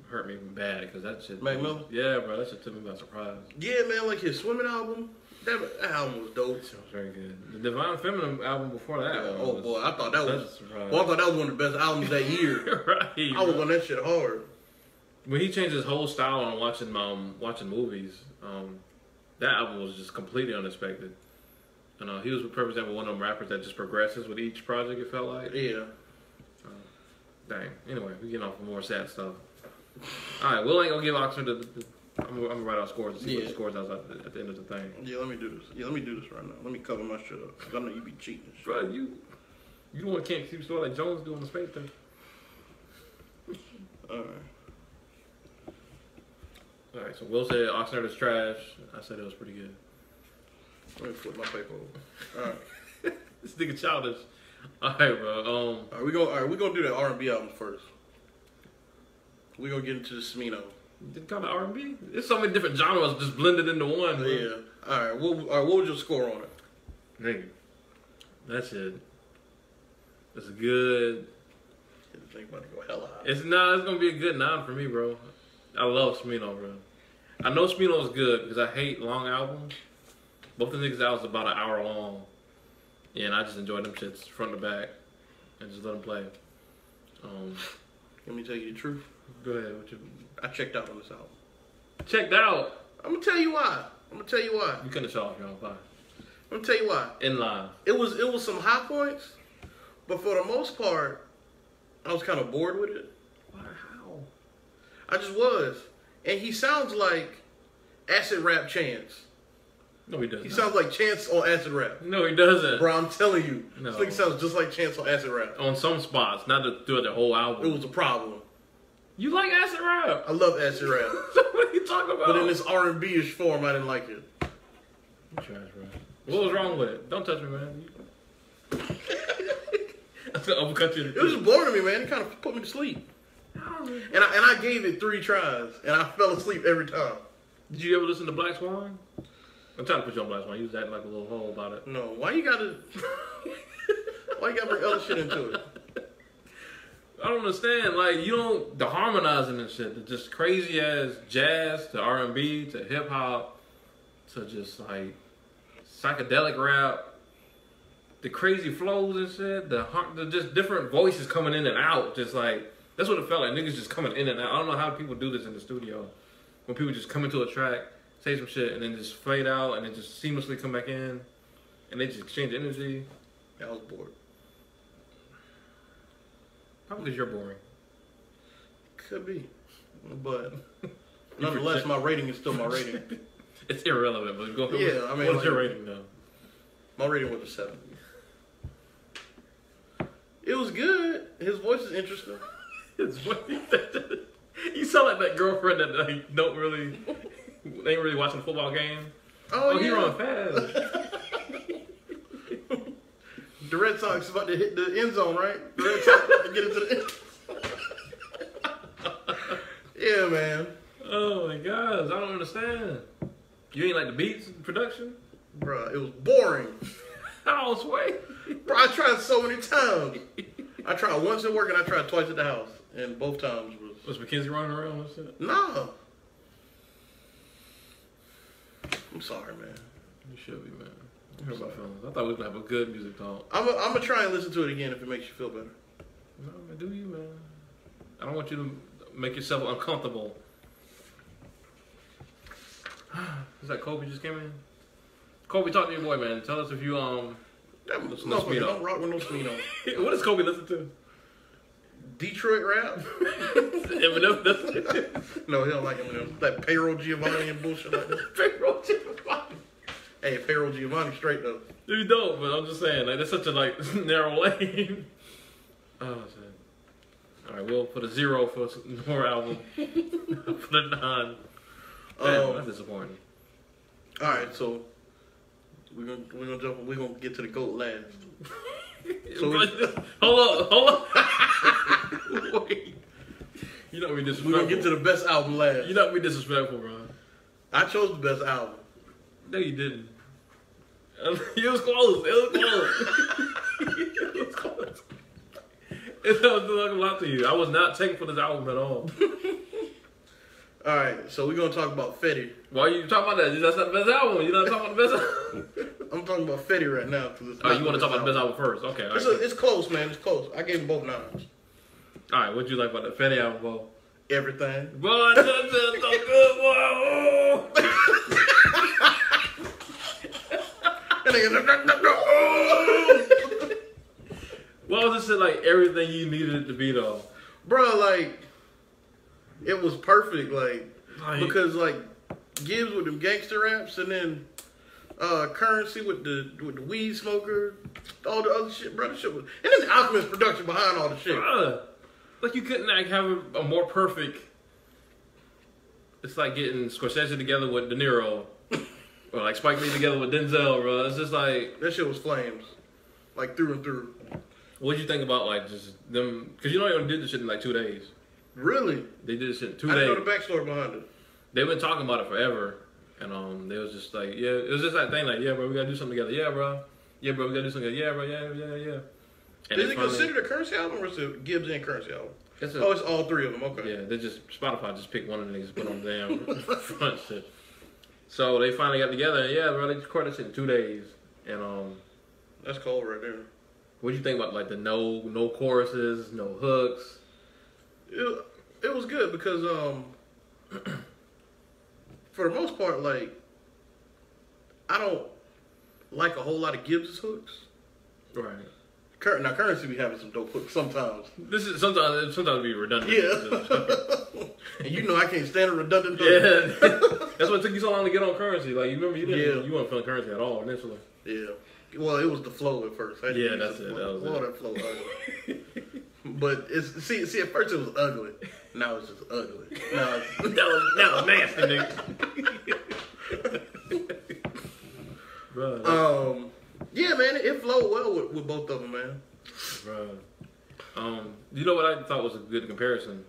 hurt me bad because that shit. Mac Miller? Yeah, bro, that shit took me by surprise. Yeah, man, his swimming album. That album was dope. It was very good. The Divine Feminine album before that. Yeah, boy, I thought that was. Well, I thought that was one of the best albums that year. Right. I was on that shit hard. When he changed his whole style on watching movies, that album was just completely unexpected. And he was representing one of them rappers that just progresses with each project. It felt like. Yeah. Dang. Anyway, we getting off of more sad stuff. All right, Will ain't gonna give Oxnard I'm gonna write out scores and see what the scores was at the end of the thing. Yeah, let me do this. Yeah, let me do this right now. Let me cover my shit up. Cause I know you be cheating and shit. Bro, you the one can't keep score like Jones doing the space thing. Alright, so Will said Oxnard is trash. I said it was pretty good. Let me flip my paper over. Alright. This nigga childish. Alright, bro. Alright, we gonna do the R&B album first. We're gonna get into the Smino. Did it call it R&B? There's so many different genres just blended into one. Yeah. All right, what was your score on it? Nigga, that shit. It's good. This thing about to go hella high. It's gonna be a good 9 for me, bro. I love Smino, bro. I know Smino's good because I hate long albums. Both the niggas' albums about an hour long, and I just enjoy them shits front to back and just let them play. Let me tell you the truth. Go ahead. I checked out on this album. Checked out. I'm gonna tell you why. You couldn't have shut off your own fire. I'm gonna tell you why. In line. It was some high points, but for the most part, I was kind of bored with it. Why? How? I just was. And he sounds like acid rap Chance. No, he doesn't. He sounds like Chance on acid rap. No, he doesn't. Bro, I'm telling you. No. This thing sounds just like Chance on acid rap. On some spots, not throughout the whole album. It was a problem. You like acid rap? I love acid rap. What are you talking about? But in this R&B-ish form, I didn't like it. You trash, bro. What was wrong with it? Don't touch me, man. I'm gonna uppercut you. It was just boring to me, man. It kind of put me to sleep. And I gave it 3 tries, and I fell asleep every time. Did you ever listen to Black Swan? I'm trying to put you on Black Swan. You was acting like a little hole about it. No, why you gotta bring other shit into it? I don't understand. Like, you don't, the harmonizing and shit, the just crazy ass jazz to R&B to hip hop to just like psychedelic rap, the crazy flows and shit, the just different voices coming in and out, just like, that's what it felt like. Niggas just coming in and out. I don't know how people do this in the studio. When people just come into a track, say some shit, and then just fade out, and then just seamlessly come back in, and they just exchange energy. Yeah, I was bored. Probably because you're boring. Could be. But nonetheless, my rating is still my rating. It's irrelevant, but go ahead. Yeah, I mean, what's your rating, though? My rating was a 7. It was good. His voice is interesting. You sound like that girlfriend that like, they ain't really watching a football game. Oh, yeah. He run fast. The Red Sox is about to hit the end zone, right? The Red Sox about to get into the end. Yeah, man. Oh my gosh, I don't understand. You ain't like the beats and production? Bruh, it was boring. How, Sway? Bro, I tried so many times. I tried once at work and I tried twice at the house. And both times was Mackenzie running around and shit? No. I'm sorry, man. You should be, man. You hurt my feelings. I thought we was going to have a good music talk. I'm going to try and listen to it again if it makes you feel better. No, man, do you, man? I don't want you to make yourself uncomfortable. Is that Kobe just came in? Kobe, talk to your boy, man. Tell us if you, no, don't rock with no Smino. What does Kobe listen to? Detroit rap? Eminem? No, he don't like Eminem. That Payroll Giovanni and bullshit like that. Payroll Giovanni. Hey, Payroll Giovanni straight though. You don't, but I'm just saying, like, that's such a like narrow lane. Oh shit. Alright, we'll put a 0 for NOIR album. Put a 9. Damn, that's disappointing. Alright, so we're gonna get to the GOAT last. So hold up. Wait. You know we disrespectful. We're gonna get to the best album last. You know we disrespectful, bro. I chose the best album. No, you didn't. It was close. It was close. It was doing a lot to you. I was not taking for this album at all. Alright, so we're gonna talk about Fetti. Why are you talking about that? That's not the best album. You're not talking about the best album. I'm talking about Fetti right now. Oh, you want to talk about the best album first? Okay. It's close, man. It's close. I gave them both 9s. Alright, what'd you like about the Fetti album, Bo? Everything. Boy, that's so good, boy. Oh. Why was this shit like everything you needed it to be, though? Bro, like, it was perfect, because, Gibbs with them gangster raps, and then Currency with the weed smoker, all the other shit, bro. The shit was, and then the Alchemist production behind all the shit. Like, you couldn't have a more perfect. It's like getting Scorsese together with De Niro, or like Spike Lee together with Denzel, bro. It's just like that shit was flames, like through and through. What did you think about like just them? Because you know they only did this shit in like 2 days. Really? They did this shit in 2 days. I didn't know the backstory behind it. They've been talking about it forever, And they was just like, yeah, it was just that thing like, yeah, bro, we gotta do something together. Yeah, bro. Yeah, bro, we gotta do something together. Yeah, bro. Yeah. And is it considered a Currency album or is it Gibbs and Currency album? It's all three of them. Okay. Yeah, they just Spotify just picked one of these, put on the damn front shit. So they finally got together, and yeah, bro, they recorded that shit in 2 days. And that's cold right there. What do you think about like the no choruses, no hooks? It was good because for the most part, like I don't like a whole lot of Gibbs' hooks. Right. Now Currency be having some dope hooks sometimes. This is sometimes it be redundant. Yeah. And you know I can't stand a redundant hook. Yeah. That's what took you so long to get on Currency. Like you remember you weren't feeling Currency at all initially. Yeah. Well, it was the flow at first. Yeah, that's it. That was it. That flow ugly. But see, at first it was ugly. Now it's just ugly. Now it's nasty, nigga. Bro, yeah, man, it flowed well with both of them, man. Bro, you know what I thought was a good comparison?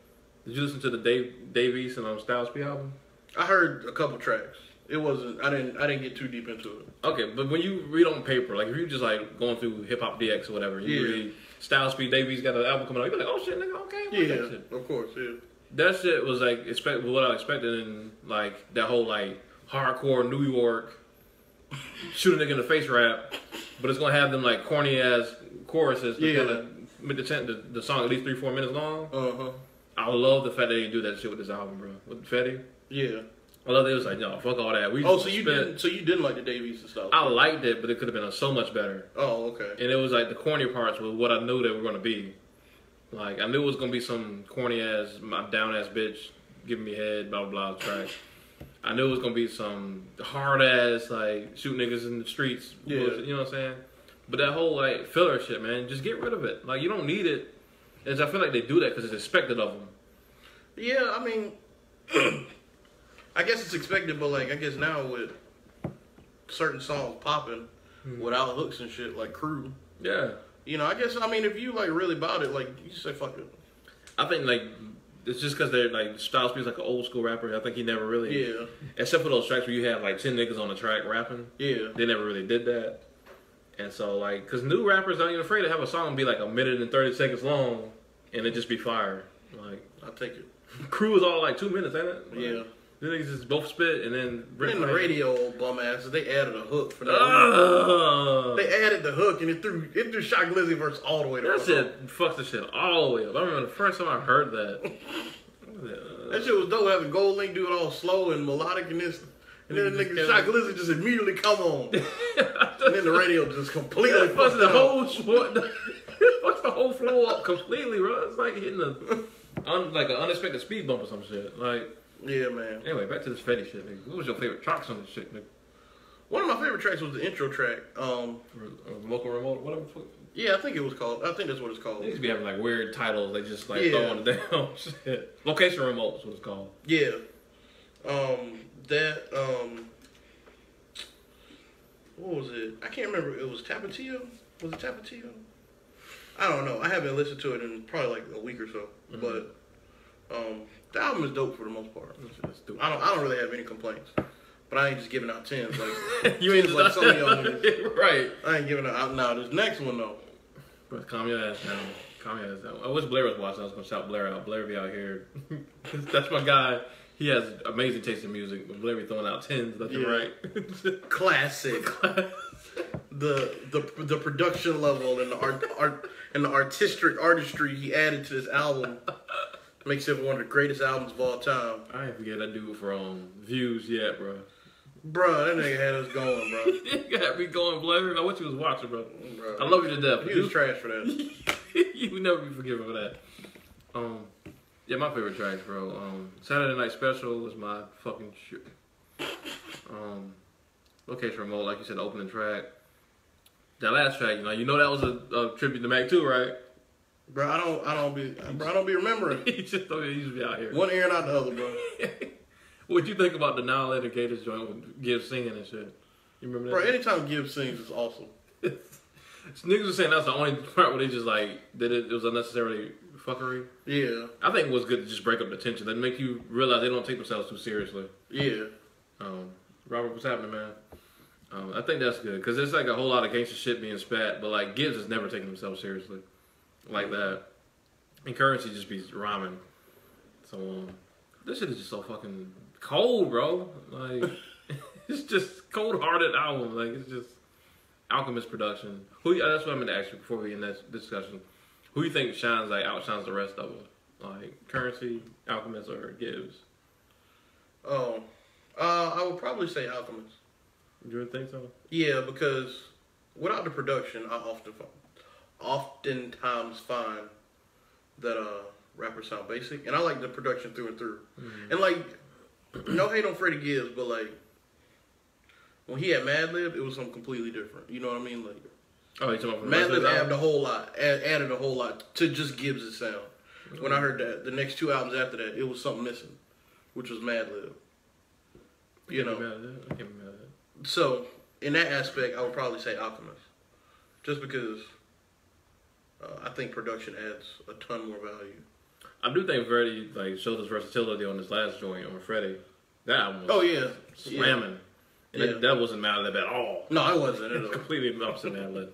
Did you listen to the Dave East and Styles P album? I heard a couple tracks. It wasn't. I didn't get too deep into it. Okay, but when you read on paper, like if you just like going through Hip Hop DX or whatever, you read Styles P, Dave East got an album coming out, you're like, oh shit, nigga, okay, yeah, that shit. Of course, yeah. That shit was like what I expected in like that whole like hardcore New York shoot a nigga in the face rap, but it's gonna have them like corny ass choruses to kind of make the song at least 3-4 minutes long. I love the fact that they do that shit with this album, bro. With Fetti. Yeah. I love that it was like, no, fuck all that. So you didn't like the Dave East stuff? I liked it, but it could have been so much better. Oh, okay. And it was like the corny parts was what I knew they were gonna be. Like I knew it was gonna be some corny ass, down ass bitch giving me head, blah blah blah track. I knew it was gonna be some hard ass like shoot niggas in the streets. Yeah. Bullshit, you know what I'm saying? But that whole like filler shit, man, just get rid of it. Like you don't need it. And I feel like they do that because it's expected of them. Yeah, I mean, I guess it's expected, but like I guess now with certain songs popping without hooks and shit, like Crew. Yeah. You know, I guess I mean if you like really about it, like you say fuck it. I think like it's just because they're like Styles P is like an old school rapper. I think he never really except for those tracks where you have like 10 niggas on the track rapping. Yeah. They never really did that. And so like, cause new rappers aren't even afraid to have a song be like 1 minute and 30 seconds long, and it just be fire. Like I'll take it. Crew is all like 2 minutes, ain't it? Like, yeah. The niggas just both spit and then. In the radio, bum asses, they added a hook for that. They added the hook and it threw Shock Lizzy verse all the way to that shit fucks the shit all the way up. I remember the first time I heard that. That shit was dope having Gold Link do it all slow and melodic and this. And then the nigga Shock Lizzy just immediately come on. And then the radio just completely fucks the whole fucks the whole flow up completely, bro. It's like hitting like an unexpected speed bump or some shit. Like, yeah, man. Anyway, back to this Fetti shit, nigga. What was your favorite tracks on this shit, nigga? One of my favorite tracks was the intro track. Local Remote, whatever. Yeah, I think it was called. I think that's what it's called. They used to be having like weird titles. They just like throwing it down. Shit. Location Remote is what it's called. Yeah. What was it? I can't remember. It was Tapatio? Was it Tapatio? I don't know. I haven't listened to it in probably like a week or so. Mm-hmm. But the album is dope for the most part. I don't really have any complaints. But I ain't just giving out 10s. Like, you ain't like some of y'all niggas. Right. I ain't giving out now. This next one though. Bro, calm your ass down. Calm your ass down. I wish Blair was watching. I was gonna shout Blair out. Blair be out here. That's my guy. He has amazing taste in music, but Blair be throwing out 10s left and right. Classic. The production level and the art and the artistry he added to this album makes it one of the greatest albums of all time. I ain't forget that dude from Views yet, bro. Bro, that nigga had us going, bro. You got me going, Blair. I wish you was watching, bro. I love you to death. He was trash for that. You would never be forgiven for that. Yeah, my favorite tracks, bro. Saturday Night Special was my fucking shit. Location Remote, like you said, the opening track. That last track, you know that was a tribute to Mac 2, right? Bro, I don't be remembering. He just thought he used to be out here. One ear and out the other, bro. What'd you think about the Now Later Gators joint with Gibbs singing and shit? You remember that? Bro, anytime Gibbs sings, it's awesome. Niggas were saying that's the only part where they just like did it was unnecessarily fuckery. Yeah. I think it was good to just break up the tension. That make you realize they don't take themselves too seriously. Yeah. Robert, what's happening, man? I think that's good because there's like a whole lot of gangster shit being spat, but like Gibbs is never taking himself seriously like that, and Currency just be rhyming. So this shit is just so fucking cold, bro. Like it's just cold-hearted album. Like it's just Alchemist production. That's what I'm gonna ask you before we end that discussion. Who you think outshines the rest of them? Like Currency, Alchemist, or Gibbs? Oh, I would probably say Alchemist. You would think so? Yeah, because without the production, I oftentimes find that rappers sound basic, and I like the production through and through. Mm-hmm. And like, no hate on Freddie Gibbs, but like when he had Madlib, it was something completely different. You know what I mean? Like, oh, you talking about Madlib added a whole lot to just Gibbs' sound. Mm-hmm. When I heard that, the next two albums after that, it was something missing, which was Madlib. You know. I can't be mad at that. So, in that aspect, I would probably say Alchemist. Just because I think production adds a ton more value. I do think Freddie like showed his versatility on his last joint on Freddie. That album was slamming. Yeah. And that wasn't Madlib at all. No, it wasn't at all. Completely opposite Madlib.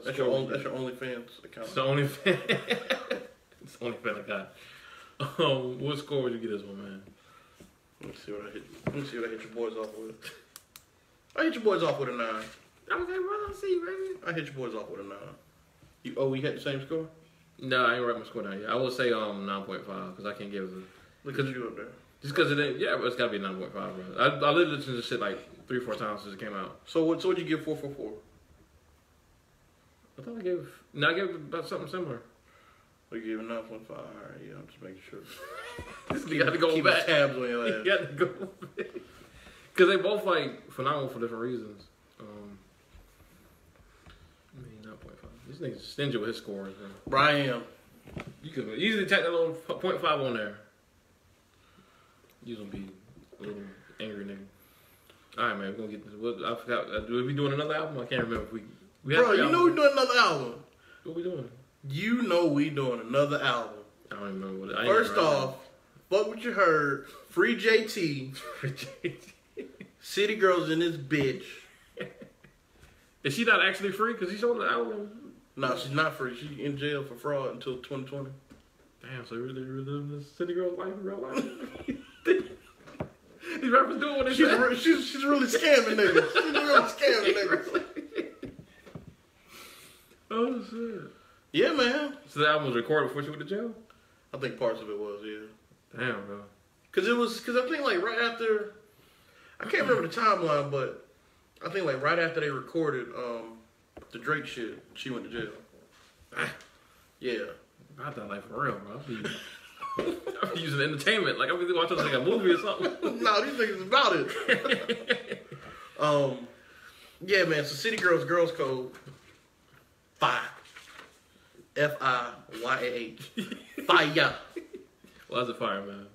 That's your OnlyFans account. It's the OnlyFans. It's the OnlyFans I got. What score would you get this one, man? Let me see what I hit your boys off with. I hit your boys off with a 9. Okay, well, I'll see, baby. I hit your boys off with a 9. We had the same score? No, I ain't write my score down yet. I would say 9.5 because I can't give it. Look at you up there. Just because it ain't, it's got to be 9.5, bro. I literally listened to this shit like 3-4 times since it came out. So what'd you give 444? I thought I gave about something similar. We gave it 9.5. All right, yeah, I'm just making sure. You got to go back. Tabs on your ass. You got to go back. Because they both like phenomenal for different reasons. I mean, 9.5. This nigga's stingy with his scores, man. Brian. You could easily take that little 0.5 on there. You gonna be a little angry nigga. All right, man. We're gonna get this. I forgot. Are we doing another album? I can't remember if we. Bro, you know we're doing another album. What we doing? You know we doing another album. I don't even remember what it. First off, fuck what you heard. Free JT. Free JT. City Girls in this bitch. Is she not actually free? Because he's on the album. No, she's not free. She's in jail for fraud until 2020. Damn, so really living this City Girl's life in real life? These rappers doing what they say. She's really scamming niggas. She's really scamming niggas. Oh, shit. Yeah, man. So the album was recorded before she went to jail? I think parts of it was, yeah. Damn, bro. Because I think like right after, I can't remember the timeline, but I think like right after they recorded the Drake shit, she went to jail. Yeah. About that life for real, bro. I'm using entertainment. Like I'm really watching like a movie or something. No, these niggas about it. Yeah, man. So City Girls Girls Code 5. FIYAH. Fire. Why is it fire, man?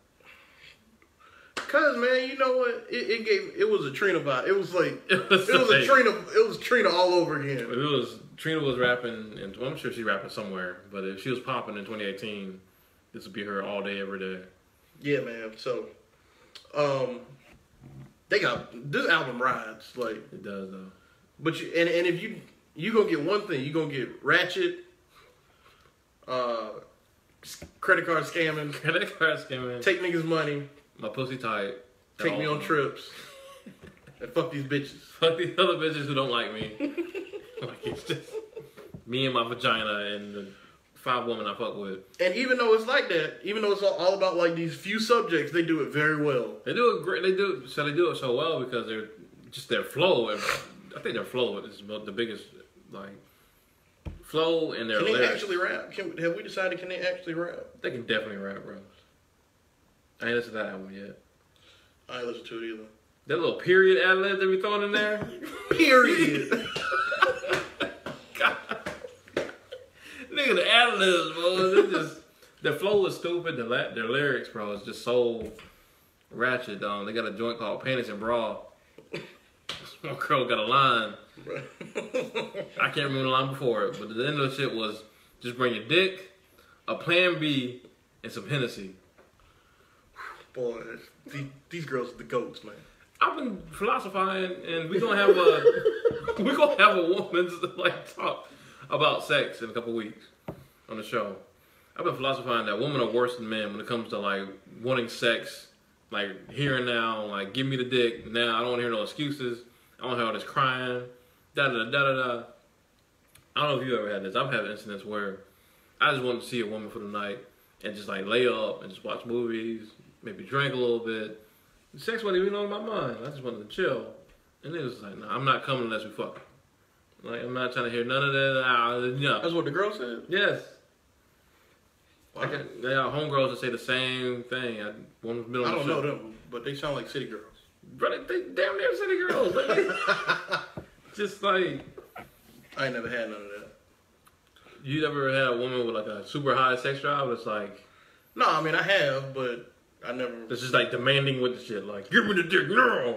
Cause man, you know what? It was a Trina vibe. It was like it was Trina all over again. Trina was rapping, and well, I'm sure she's rapping somewhere. But if she was popping in 2018, this would be her all day, every day. Yeah, man. So, they got this album rides like it does though. But if you gonna get one thing, you gonna get Ratchet, credit card scamming, take niggas' money, my pussy tight, take me on trips, and fuck these bitches. Fuck these other bitches who don't like me. Like it's just me and my vagina and the 5 women I fuck with. And even though it's like that, even though it's all about like these few subjects, they do it very well. They do it great. They do it so well because their flow. And I think their flow is the biggest like flow in their lyrics. Can they actually rap? Have we decided can they actually rap? They can definitely rap, bro. I ain't listened to that album yet. I ain't listened to it either. That little period ad-lib that we throwing in there. Period. God. Nigga, the ad-libs, bro. Their flow is stupid. Their lyrics, bro, is just so ratchet, They got a joint called Panties and Bra. One girl got a line. I can't remember the line before it, but the end of the shit was just bring your dick, a plan B, and some Hennessy. Boy, these girls are the goats, man. I've been philosophizing, and we're gonna have a woman's like talk about sex in a couple weeks on the show. I've been philosophizing that women are worse than men when it comes to like wanting sex, like here and now, like give me the dick now. I don't want to hear no excuses. I don't want to hear all this crying. Da da da da da. I don't know if you ever had this. I've had incidents where I just wanted to see a woman for the night and just like lay up and just watch movies, maybe drink a little bit. Sex wasn't even on my mind. I just wanted to chill. And it was like, nah, I'm not coming unless we fuck. Like, I'm not trying to hear none of that. No. That's what the girl said? Yes. Wow. They are homegirls that say the same thing. I don't know them, but they sound like city girls. Brother, they damn near city girls. Just like... I ain't never had none of that. You never had a woman with like a super high sex drive that's like... No, I mean, I have, but I never... It's just like demanding with the shit. Like, give me the dick now.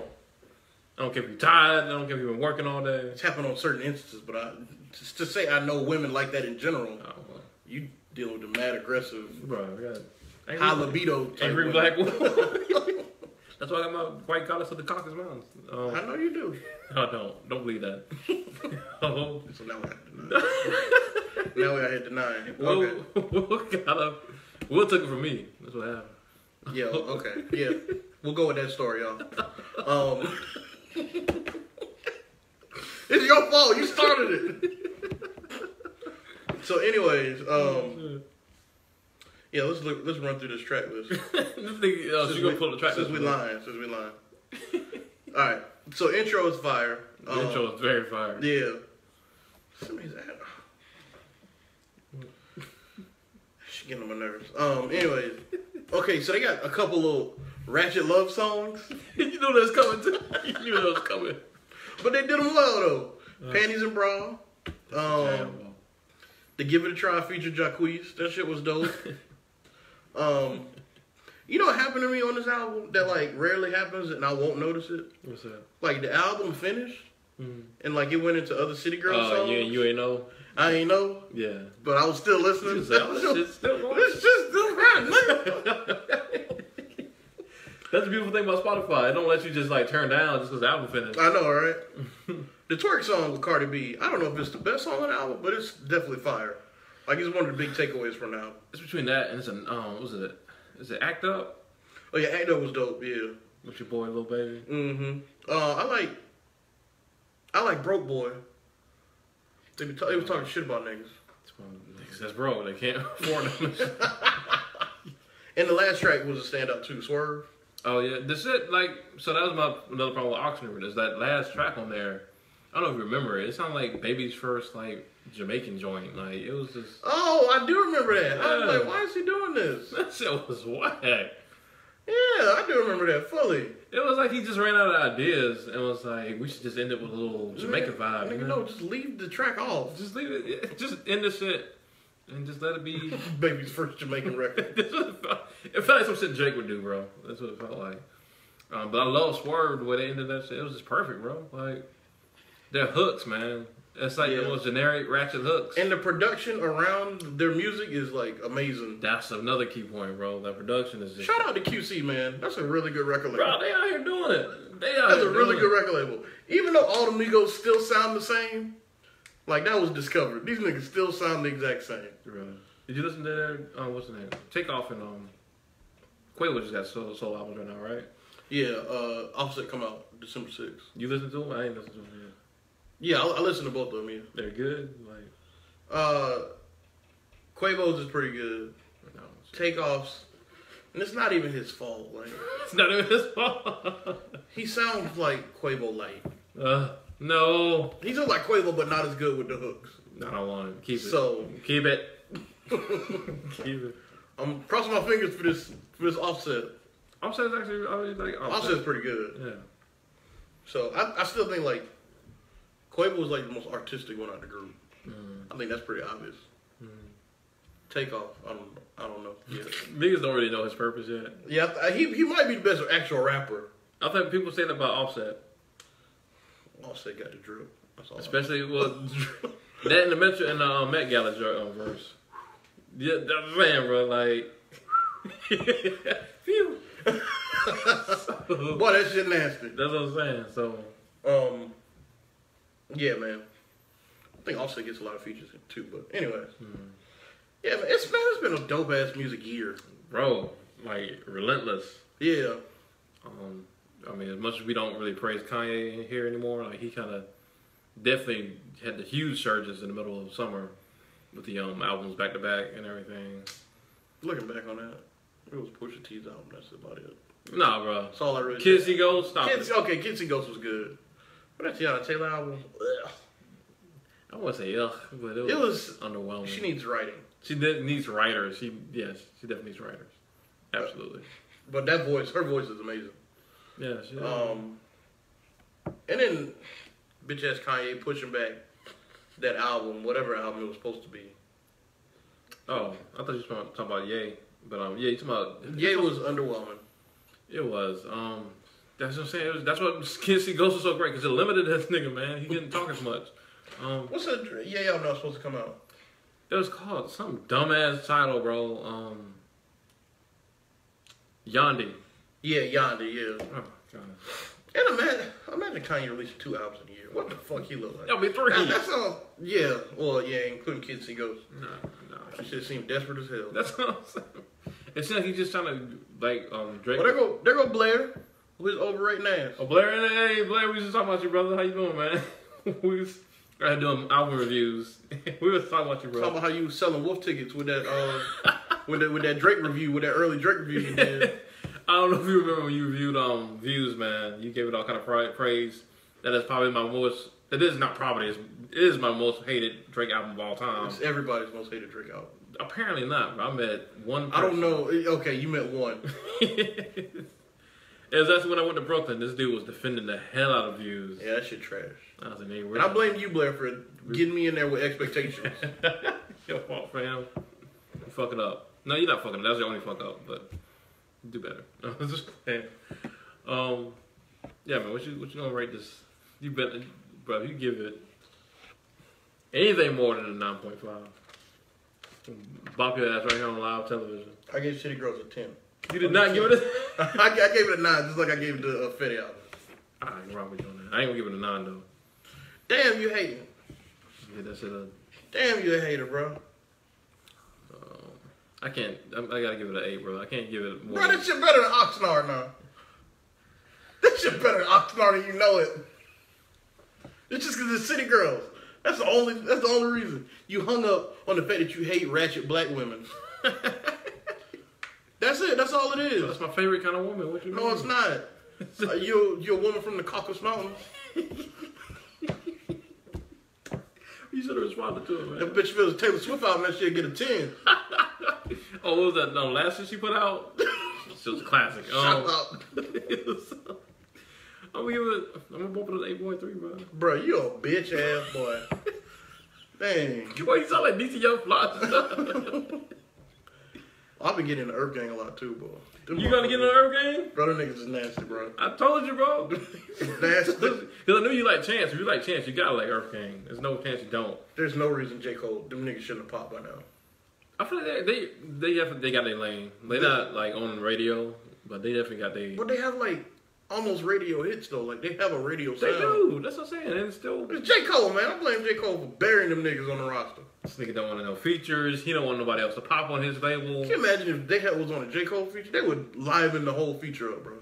I don't care if you're tired. I don't care if you've been working all day. It's happened on certain instances, but just to say I know women like that in general, well. You deal with the mad aggressive, bro, I got high libido type angry black woman. That's why I got my white goddess of the caucasus mountains. I know you do. No, don't believe that. Oh. So now we have to deny. Now we got to deny. Okay. We'll take it from me. That's what happened. Yeah, okay. Yeah. We'll go with that story, y'all. It's your fault. You started it. So anyways, yeah, let's run through this track list. She gonna pull the track list. Since we lying. All right. So intro is fire. The intro is very fire. Yeah. Somebody's at. She getting on my nerves. Anyways, okay. So they got a couple little ratchet love songs. You know that's coming too. You knew that was coming. But they did them well though. Panties and Bra. The Give It a Try feature Jacquees. That shit was dope. You know what happened to me on this album that like rarely happens and I won't notice it? What's that? Like the album finished and like it went into other city girl songs. You ain't know? I ain't know. Yeah. But I was still listening. This shit's still going. This shit's still running. That's the beautiful thing about Spotify. It don't let you just like turn down just because the album finished. I know, right? The twerk song with Cardi B, I don't know if it's the best song on the album, but it's definitely fire. Like it's one of the big takeaways from the album. It's between that and it's what was it? Is it Act Up? Oh yeah, Act Up was dope, yeah. With your boy Lil Baby. Mm-hmm. I like Broke Boy. They was talking shit about niggas. Niggas that's broke. They can't afford them. And the last track was a standout too, Swerve. Oh yeah, the shit like so that was another problem with Oxnard is that last track on there. I don't know if you remember it. It sounded like Baby's first like Jamaican joint. Like it was just. Oh, I do remember that. Yeah. I was like, why is he doing this? That shit was whack. Yeah, I do remember that fully. It was like he just ran out of ideas and was like, we should just end it with a little Jamaican vibe. Nigga, no, just leave the track off. Just leave it. Just end the shit and just let it be. Baby's first Jamaican record. It felt like some shit Drake would do, bro. That's what it felt like. But I love Swerve the way they ended that shit. It was just perfect, bro. Like, their hooks, man. It's like the most generic ratchet hooks. And the production around their music is like amazing. That's another key point, bro. That production is just... Shout out to QC, man. That's a really good record label. Bro, they out here doing it. That's a really good record label. Even though all the Migos still sound the same, like that was discovered. These niggas still sound the exact same. Right. Did you listen to their, what's the name? Takeoff and, Quavo just got solo albums right now, right? Yeah, Offset come out December 6th. You listen to them? I ain't listened to them yet. Yeah, I listen to both of them, yeah. They're good? Quavo's is pretty good. No, Takeoff's, and it's not even his fault. Like it's not even his fault. He sounds like Quavo light. No. He sounds like Quavo, but not as good with the hooks. I don't want it. Keep it. So keep it. Keep it. I'm crossing my fingers for this Offset. Offset's actually like Offset's pretty good. Yeah. So I still think like Quavo was like the most artistic one out of the group. I think that's pretty obvious. Takeoff, I don't know. Yeah. Niggas don't really know his purpose yet. Yeah, he might be the best actual rapper. I think people say that about Offset. Offset got the drip. That's all. Especially that in the Metro and the Met Gala verse. Yeah, that's what I'm saying, bro. Like, phew. Boy, that shit nasty. That's what I'm saying. So, yeah, man. I think Offset gets a lot of features too, but anyways. Yeah, man, it's been a dope ass music year, bro. Like relentless. Yeah. I mean, as much as we don't really praise Kanye here anymore, like he kind of definitely had the huge surges in the middle of summer with the albums back to back and everything. Looking back on that, it was Pusha T's album. That's about it. Nah, bro. That's all I really. Kids See Ghosts, stop it. Okay, Kids See Ghosts was good. But that Tiana Taylor album, ugh. I wouldn't say ugh, but it was underwhelming. She needs writing. She needs writers. She definitely needs writers. Absolutely. But her voice is amazing. Yeah, she is. And then bitch ass Kanye pushing back that album, whatever album it was supposed to be. Oh, I thought you were talking about Ye, but yeah, you talking about Ye was underwhelming. It was. That's what I'm saying. That's what Kids See Ghosts was so great because it limited this nigga, man. He couldn't talk as much. What's that Ye album that was supposed to come out? It was called some dumbass title, bro. Yandi. Yeah, Yandi. Yeah. Oh god. And imagine Kanye releasing 2 albums in a year. What the fuck he look like? That'll be 3. That's all. Yeah. Well, yeah, including Kids See Ghosts. No. He should seem desperate as hell. That's what I'm saying. It seems like he's just trying to like Drake. Well, there go Blair with his overrating ass. Oh, Blair, hey Blair, we was just talking about you, brother. How you doing, man? We was doing album reviews. We was talking about you, bro. Talking about how you was selling wolf tickets with that with that Drake review, with that early Drake review you did. I don't know if you remember when you reviewed Views, man. You gave it all kind of praise. That is probably my most. That is not probably. It is my most hated Drake album of all time. It's everybody's most hated Drake album. Apparently not. But I met one person. I don't know. Okay, you met one. That's when I went to Brooklyn. This dude was defending the hell out of Views. Yeah, that shit trash. I was like, and I blame you, Blair, for getting me in there with expectations. Your fault, fam. You fuck it up. No, you're not fucking up. That's your only fuck up, but you do better. I was just saying. Yeah, man. What you gonna rate this? You bet, bro. You give it anything more than a 9.5. Bop your ass right here on live television. I gave City Girls a 10. You did not give it a... I gave it a 9, just like I gave it to Fetti album. I ain't wrong with you on that. I ain't gonna give it a 9, though. Damn, you hating. Yeah, that's it. Damn, you a hater, bro. I can't... I gotta give it an 8, bro. I can't give it more. Bro, that shit better than Oxnard now. That shit better than Oxnard and you know it. It's just because it's City Girls. That's the only reason. You hung up on the fact that you hate ratchet black women. That's it. That's all it is. That's my favorite kind of woman. What you mean? No, it's not. You're a woman from the Caucasus Mountains. You should have responded to it, man. That bitch feels Taylor Swift out, man. She'll get a 10. Oh, what was that? The last one she put out? It was a classic. Shut up. I'm gonna bump it to 8.3, bro. Bro, you a bitch ass boy. Dang. Boy, you sound like DC Young Fly and stuff. I've been getting in the Earth Gang a lot too, bro. You gonna get in the Earth Gang? Bro, them niggas is nasty, bro. I told you, bro. Nasty. Because I knew you like Chance. If you like Chance, you gotta like Earth Gang. There's no chance you don't. There's no reason J. Cole, them niggas shouldn't have popped by now. I feel like they got their lane. They're not like on the radio, but they definitely got their... But they have like almost radio hits though. Like they have a radio sound. They do. That's what I'm saying. And it's still... It's J. Cole, man. I blame J. Cole for burying them niggas on the roster. This nigga don't want to know features. He don't want nobody else to pop on his label. Can you imagine if they was on a J. Cole feature? They would liven the whole feature up, bro.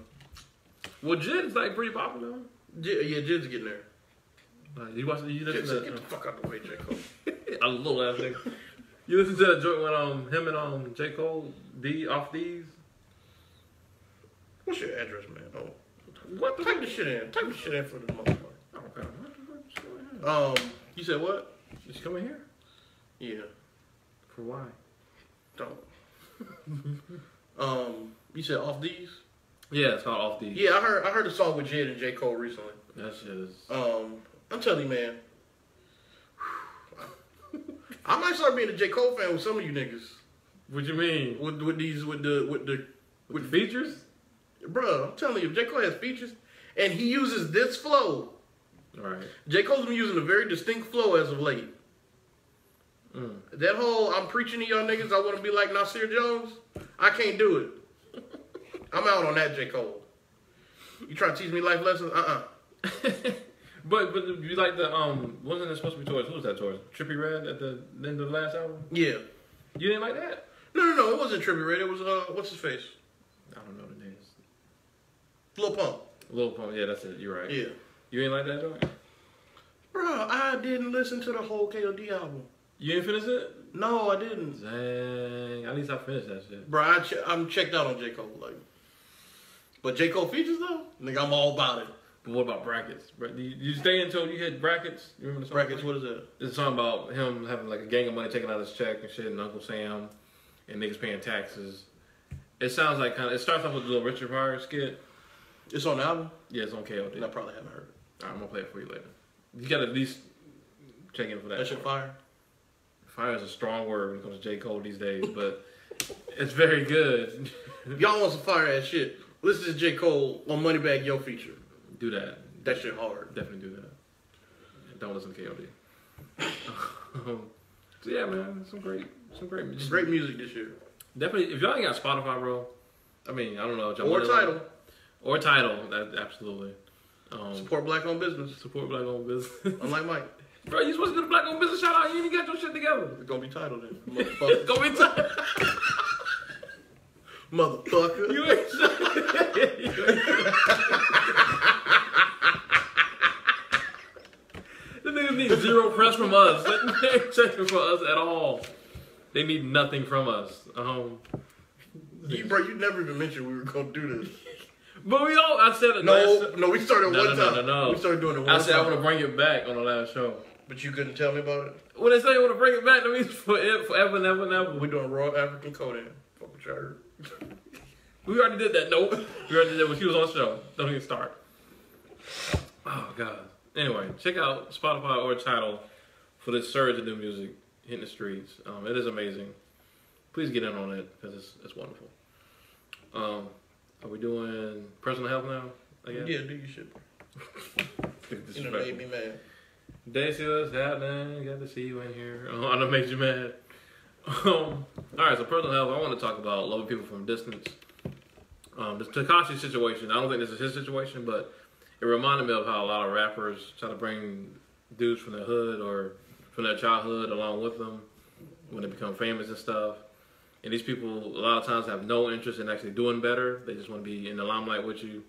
Well, Jid's like pretty popular. Yeah, Jid's getting there. You listen to... Get the fuck out the way, J. Cole. A little ass nigga. You listen to that joint when him and J. Cole off these? What's your address, man? Oh, What the type the shit in. Type the shit in for the motherfucker. Okay. You said what? Did she come in here? Yeah. For why? Don't. You said off these? Yeah, it's called Off These. Yeah, I heard a song with Jid and J. Cole recently. That shit is... I'm telling you, man. I might start being a J. Cole fan with some of you niggas. What you mean? With the features? Bruh, I'm telling you, if J. Cole has features and he uses this flow. Right. J. Cole's been using a very distinct flow as of late. That whole I'm preaching to y'all niggas, I want to be like Nasir Jones, I can't do it. I'm out on that, J. Cole. You trying to teach me life lessons? But you like the wasn't it supposed to be towards who was that towards? Trippie Redd at the end of the last album? Yeah. You didn't like that? No, it wasn't Trippie Redd. It was what's his face? I don't know the names. Lil Pump. Lil Pump, yeah, that's it. You're right. Yeah. You ain't like that joint? Bro, I didn't listen to the whole KOD album. You didn't finish it? No, I didn't. Dang, at least I finished that shit. Bro, I'm checked out on J. Cole. Like, but J. Cole features though, nigga, I'm all about it. But what about Brackets? You stay until you hit Brackets? You remember the song? Brackets, what is that? It's a song about him having like a gang of money taking out his check and shit, and Uncle Sam, and niggas paying taxes. It sounds like it starts off with a little Richard Pryor skit. It's on the album? Yeah, it's on KOD. I probably haven't heard it. Alright, I'm gonna play it for you later. You gotta at least check in for that. That shit fire? Fire is a strong word when it comes to J. Cole these days, but it's very good. If y'all want some fire ass shit, listen to J. Cole on Moneybagg Yo feature. Do that. That shit hard. Definitely do that. Don't listen to KOD. So yeah, man, some great music. Some great music this year. Definitely, if y'all ain't got Spotify, bro. I mean, I don't know. Or Tidal. Or Tidal, absolutely. Support black-owned business. Support black-owned business. Unlike Mike. Bro, you supposed to go to black-owned business shout out. You ain't got your shit together. It's gonna be Tidal then. It's gonna be Tidal. Motherfucker. You ain't The niggas need zero press from us. They ain't checking for us at all. They need nothing from us. Bro, you never even mentioned we were gonna do this. But I said it. No, we started one time. No. We started doing it one time. I said I want to bring it back on the last show. But you couldn't tell me about it? When they say you want to bring it back, that means forever, never, never. We're doing Raw African Conan. Fuck what you heard. We already did that. Nope. We already did that when she was on the show. Don't even start. Oh, God. Anyway, check out Spotify or Tidal for this surge of new music hitting the streets. It is amazing. Please get in on it because it's wonderful. Are we doing personal health now? Yeah, do your shit. You done made me mad. Daisy, what's happening? Got to see you in here. I done made you mad. Alright, so personal health, I want to talk about loving people from a distance. This Tekashi situation, I don't think this is his situation, but it reminded me of how a lot of rappers try to bring dudes from their hood or from their childhood along with them when they become famous and stuff. And these people, a lot of times, have no interest in actually doing better. They just want to be in the limelight with you.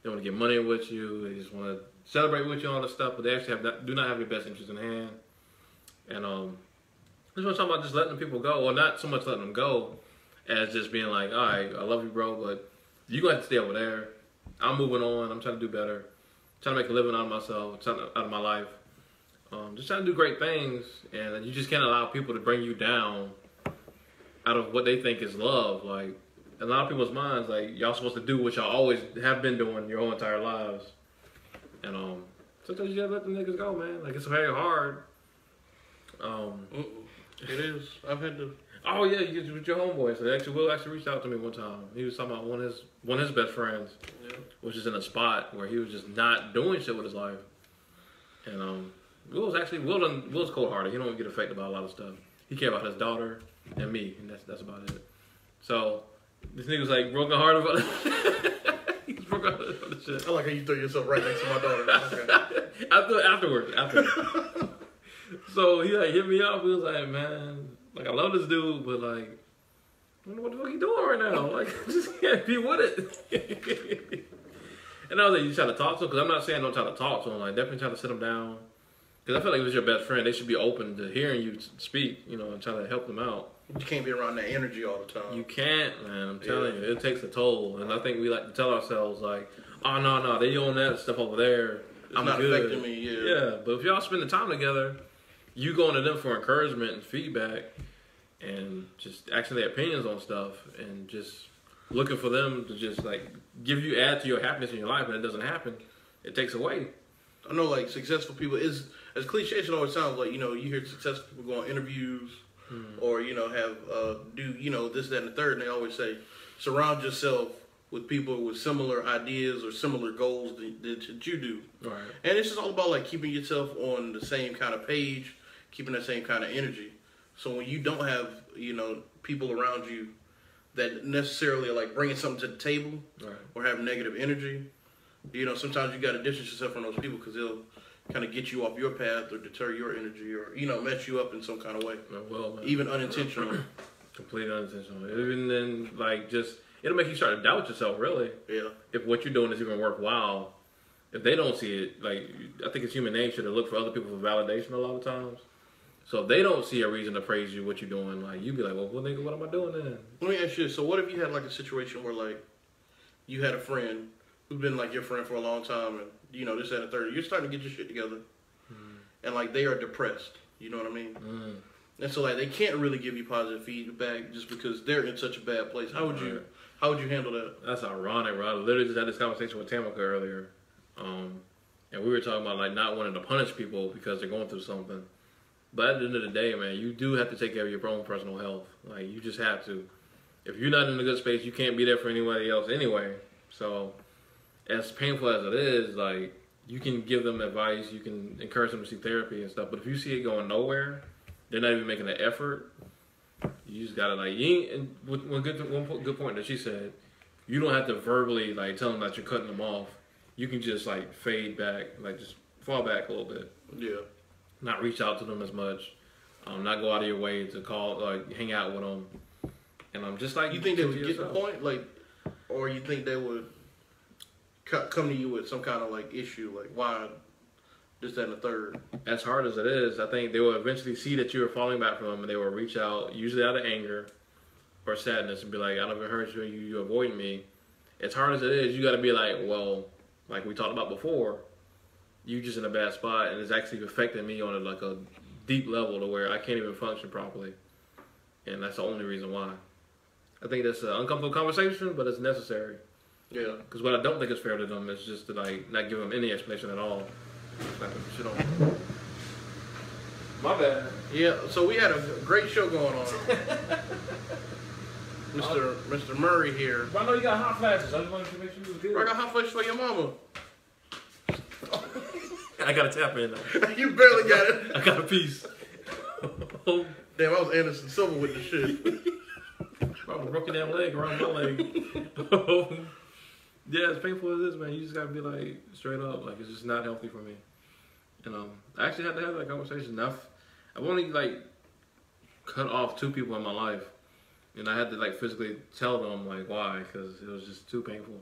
They want to get money with you. They just want to celebrate with you and all this stuff, but they actually do not have your best interest in hand. And I just want to talk about just letting people go. Well, not so much letting them go as just being like, all right, I love you, bro, but you're going to have to stay over there. I'm moving on. I'm trying to do better. I'm trying to make a living out of myself, out of my life. Just trying to do great things, and you just can't allow people to bring you down out of what they think is love. Like, in a lot of people's minds, like, y'all supposed to do what y'all always have been doing your whole entire lives. And sometimes you gotta let the niggas go, man. Like, it's very hard. It is. I've had to. Oh yeah, you get with your homeboy. So Will actually reached out to me one time. He was talking about one of his best friends, which is in a spot where he was just not doing shit with his life. And Will's cold-hearted. He don't get affected by a lot of stuff. He cared about his daughter and me, and that's about it. So this nigga's like broken hearted about it. He's broken hearted about the shit. I like how you throw yourself right next to my daughter. Okay. Afterwards. So he like hit me up. He was like, man, like I love this dude, but like, I don't know what the fuck he doing right now. Like, I just can't be with it. And I was like, you try to talk to him? Because I'm not saying don't try to talk to him. Like, definitely try to sit him down. Because I feel like if it's your best friend, they should be open to hearing you speak, and try to help them out. You can't be around that energy all the time. You can't, man. I'm telling you, it takes a toll. And I think we like to tell ourselves, like, oh, no, they doing that stuff over there. It's not good. affecting me, Yeah, but if y'all spend the time together, you going to them for encouragement and feedback and just asking their opinions on stuff and just looking for them to just, like, add to your happiness in your life, and it doesn't happen, it takes away. I know, like, successful people is, as cliche as it always sounds, like, you hear successful people go on interviews or, have, do, this, that, and the third, and they always say, surround yourself with people with similar ideas or similar goals that you do. Right. And it's just all about, like, keeping yourself on the same kind of page, keeping that same kind of energy. So when you don't have, people around you that necessarily are like bringing something to the table or have negative energy. You know, sometimes you got to distance yourself from those people because they'll kind of get you off your path or deter your energy or, you know, mess you up in some kind of way. Well, man. Even unintentionally. Completely unintentional. Even then, like, just, it'll make you start to doubt yourself, really. Yeah. If what you're doing is even worthwhile. If they don't see it, like, I think it's human nature to look for other people for validation a lot of times. So if they don't see a reason to praise you, what you're doing, like, you'd be like, well, nigga, what am I doing then? Let me ask you this. So what if you had, like, a situation where, like, you had a friend who's been, like, your friend for a long time and, you know, this, that, and the third. You're starting to get your shit together. And, like, they are depressed. You know what I mean? And so, like, they can't really give you positive feedback just because they're in such a bad place. How would you handle that? That's ironic, bro. I literally just had this conversation with Tamika earlier. And we were talking about, like, not wanting to punish people because they're going through something. But at the end of the day, man, you do have to take care of your own personal health. Like, you just have to. If you're not in a good space, you can't be there for anybody else anyway. So, as painful as it is, like, you can give them advice, you can encourage them to see therapy and stuff. But if you see it going nowhere, they're not even making an effort, you just gotta, like, you ain't, and one good point that she said, you don't have to verbally, like, tell them that you're cutting them off. You can just, like, fade back, like, just fall back a little bit. Yeah. Not reach out to them as much. Not go out of your way to call, like, hang out with them. And I'm just like... You think they would get the point? Like, or you think they would come to you with some kind of, like, issue? Like, why this, that, and the third? As hard as it is, I think they will eventually see that you're falling back from them and they will reach out, usually out of anger or sadness, and be like, I don't even hurt you, you avoid me. As hard as it is, you got to be like, well, like we talked about before, you just in a bad spot, and it's actually affecting me on like a deep level to where I can't even function properly, and that's the only reason why. I think that's an uncomfortable conversation, but it's necessary. Yeah. Because what I don't think is fair to them is just to like not give them any explanation at all. Shit on. My bad. Yeah. So we had a great show going on. Mr. Murray here. I know you got hot flashes. I just wanted to make sure you was good. I got hot flashes for your mama. I got to tap in though. You barely got it. I got a piece. Damn, I was Anderson Silva with the shit. I broke your damn leg around my leg. Yeah, as painful as it is, man, you just got to be like straight up. Like, it's just not healthy for me. And I actually had to have that conversation. I've only like cut off 2 people in my life. And I had to like physically tell them like why, because it was just too painful.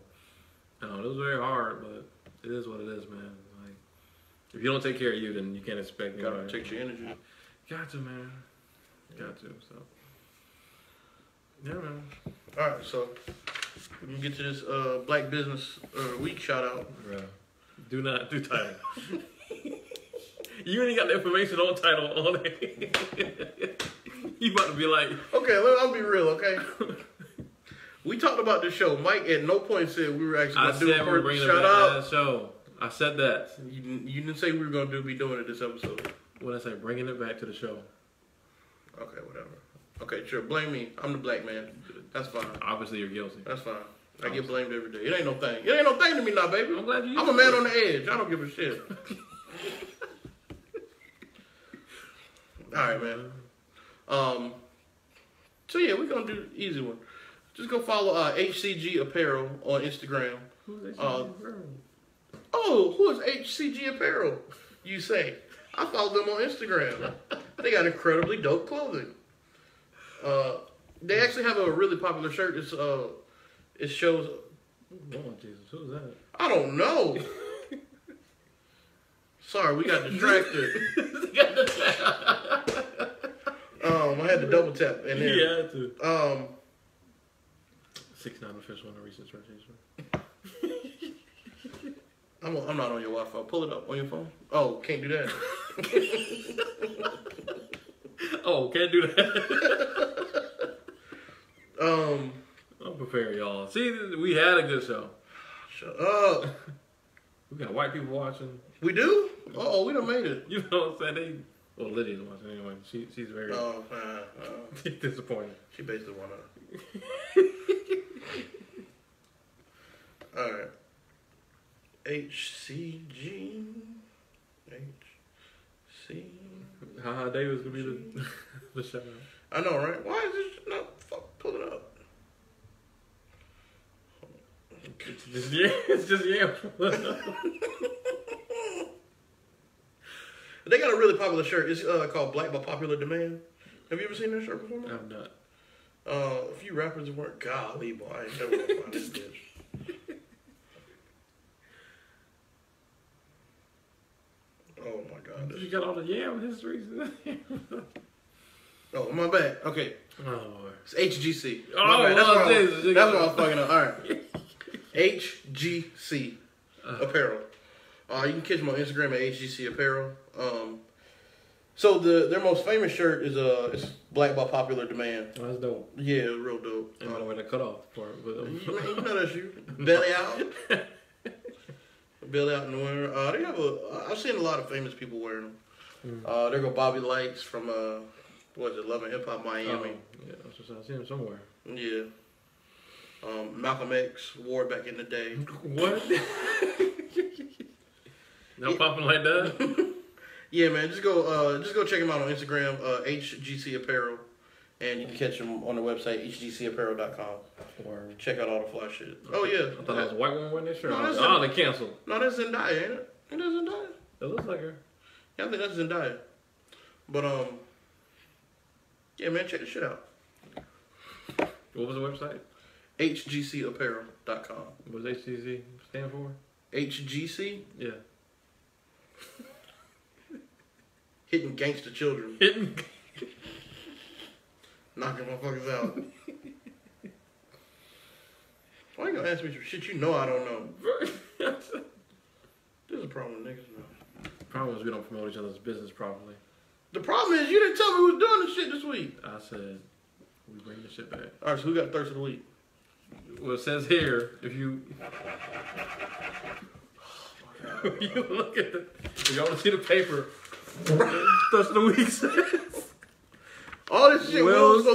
It was very hard, but it is what it is, man. Like, if you don't take care of you, then you can't expect me. Gotta protect your energy. Got to, man. Got to. So, yeah, man. All right, so we can get to this Black Business Week shout out. Bro, do not do title. You ain't got the information on title on it. You about to be like... Okay, I'll be real, okay? We talked about this show. Mike at no point said we were actually going to do a first shout out. Show. I said that. You didn't say we were going to be doing it this episode. What did I say? Bringing it back to the show. Okay, whatever. Okay, sure. Blame me. I'm the black man. That's fine. Obviously, you're guilty. That's fine. I get blamed every day. It ain't no thing. It ain't no thing to me now, baby. I'm glad you... I'm a man on the edge. I don't give a shit. All right, man. So yeah, we're gonna do the easy one. Just go follow HCG Apparel on Instagram. Who's HCG Apparel? Oh, who is HCG Apparel? You say? I follow them on Instagram. They got incredibly dope clothing. They actually have a really popular shirt. It shows. Oh Jesus, who's that? I don't know. Sorry, we got distracted. I had to double tap and then. You had to. 6'9" official on a recent search. I'm not on your Wi-Fi. Pull it up on your phone. Oh, can't do that. Oh, can't do that. I'm prepared, y'all. See, we had a good show. Shut up. We got white people watching. We do? Oh, we done made it. You know what I'm saying? Well, Lydia's watching anyway. She's very disappointed. She basically won up. All right. HCG. HC. Davis gonna be the shout out. I know, right? Why is this not pull it up? It's just yeah. They got a really popular shirt. It's called Black by Popular Demand. Have you ever seen that shirt before? I'm not. A few rappers that weren't golly boy. I ain't never gonna find this bitch. Oh my god. You got all the yam histories. Oh, my bad. Okay. Oh, it's HGC. Oh, my bad. That's what I was fucking up. All right. HGC Apparel. You can catch them on Instagram at HGC Apparel. So their most famous shirt is it's Black by Popular Demand. Oh, that's dope. Yeah, real dope. And by the way, the cutoff part. But, you know that's you. Belly out. Belly out Noir. They have I've seen a lot of famous people wearing them. There go Bobby Lights from what is it, Love and Hip Hop Miami. Yeah, I've seen him somewhere. Yeah. Malcolm X wore it back in the day. What? Not popping like that? Yeah, man. Just go check him out on Instagram, HGC Apparel, and you can catch him on the website hgcapparel.com. Word. Check out all the fly shit. Oh yeah. I thought that was a white woman wearing that shirt. No, they canceled. No, that's Zendaya, ain't it? Ain't that Zendaya? It looks like her. Yeah, I think that's Zendaya. But yeah, man, check this shit out. What was the website? hgcapparel.com. What does HCC stand for? HGC? Yeah. Hitting gangster children. Hitting. Knocking motherfuckers out. Why you gonna ask me some shit you know I don't know? There's a problem with niggas now. The problem is we don't promote each other's business properly. The problem is you didn't tell me who was doing this shit this week. I said we bring the shit back. Alright, so who got thirst of the week? Well, it says here, if you you look at if you want to see the paper, thirst of the week says. All this shit Will's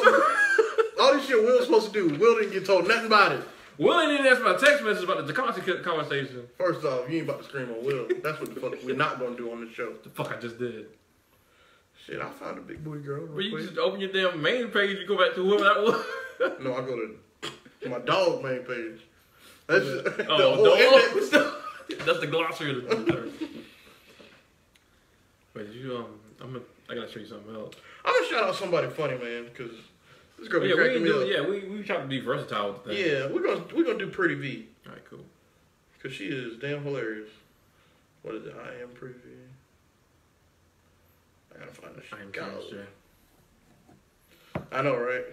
supposed to do. Will didn't get told nothing about it. Will ain't even asked my text message about the DeConti conversation. First off, you ain't about to scream on Will. That's what the fuck we're not gonna do on this show. The fuck I just did. Shit, I found a big booty girl. But you just open your damn main page, you go back to whoever that was. No, I go to my dog main page. That's the whole index. That's the glossary of the Wait, I gotta show you something else. I'm gonna shout out somebody funny, man, because this girl be cracking me up. Yeah, we try to be versatile with things. Yeah, we're gonna do Pretty V. Alright, cool. Because she is damn hilarious. What is it? I am Pretty V. I gotta find this shit. I am transgender. I know, right?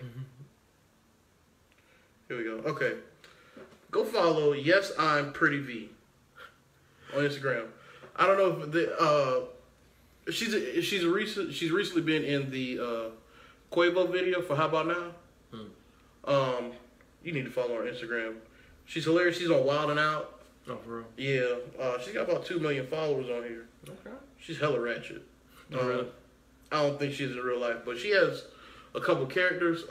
Here we go. Okay. Go follow Yes I'm Pretty V on Instagram. I don't know if she's recently been in the Quavo video for How About Now. You need to follow her on Instagram. She's hilarious. She's on Wild 'N Out. Oh, for real? Yeah. She's got about 2 million followers on here. Okay. She's hella ratchet. Oh, really? I don't think she's in real life, but she has a couple characters.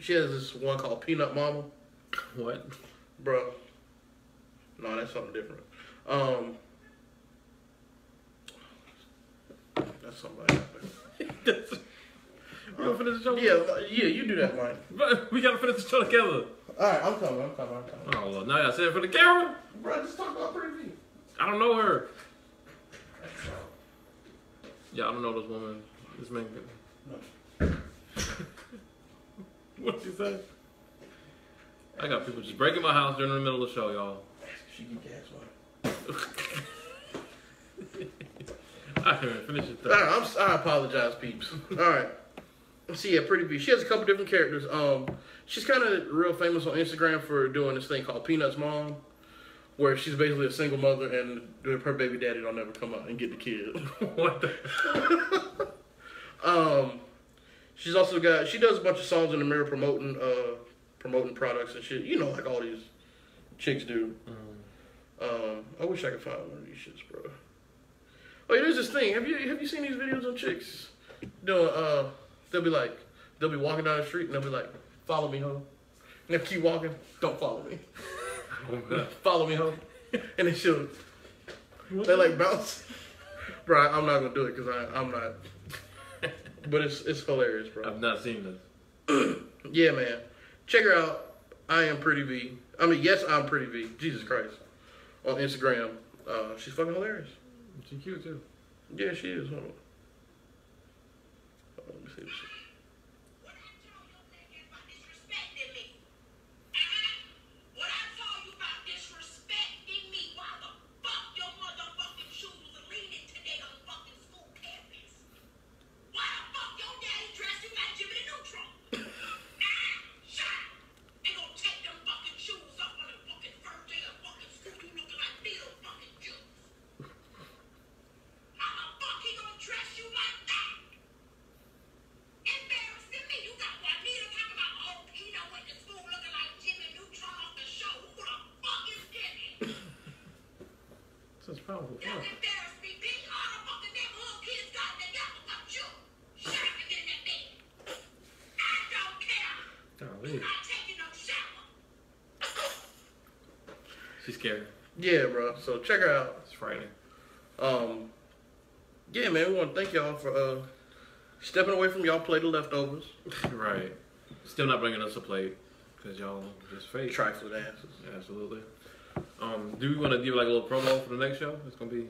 She has this one called Peanut Mama. What? Bro. No, that's something different. That's somebody out there. We gonna finish the show? Yeah, you do that, Mike. We gotta finish the show together. Alright, I'm coming. Oh, well, now y'all said it for the camera? Bro, just talk about Pretty V. I don't know her. Yeah, I don't know this woman. This man. No. What did you say? I got people just breaking my house during the middle of the show, y'all. She get gas money. I can't even finish it. Alright, I apologize, peeps. Alright. So yeah, Pretty V. She has a couple different characters. She's kind of real famous on Instagram for doing this thing called Peanut's Mom, where she's basically a single mother and her baby daddy don't ever come out and get the kid. What the? She's also she does a bunch of songs in the mirror promoting products and shit. You know, like all these chicks do. I wish I could find one of these shits, bro. Oh, yeah, there's this thing. Have you seen these videos of chicks doing? They'll be walking down the street and they'll be like, "Follow me, ho." And they'll keep walking. Don't follow me. Follow me, ho. And then they like bounce. Bro, I'm not gonna do it because I'm not. But it's hilarious, bro. I've not seen this. Yeah, man. Check her out. I am Pretty V. I mean, yes, I'm Pretty V. Jesus Christ. On Instagram. She's fucking hilarious. She's cute too. Yeah, she is. Hold on. Let me see this shit. That's powerful. Yeah. Golly. She's scary. Yeah, bro. So check her out. It's frightening. Yeah, man. We want to thank y'all for stepping away from y'all plate of leftovers. Right. Still not bringing us a plate because y'all just fake. Trifling asses. Yeah, absolutely. Do we want to give like a little promo for the next show? It's gonna be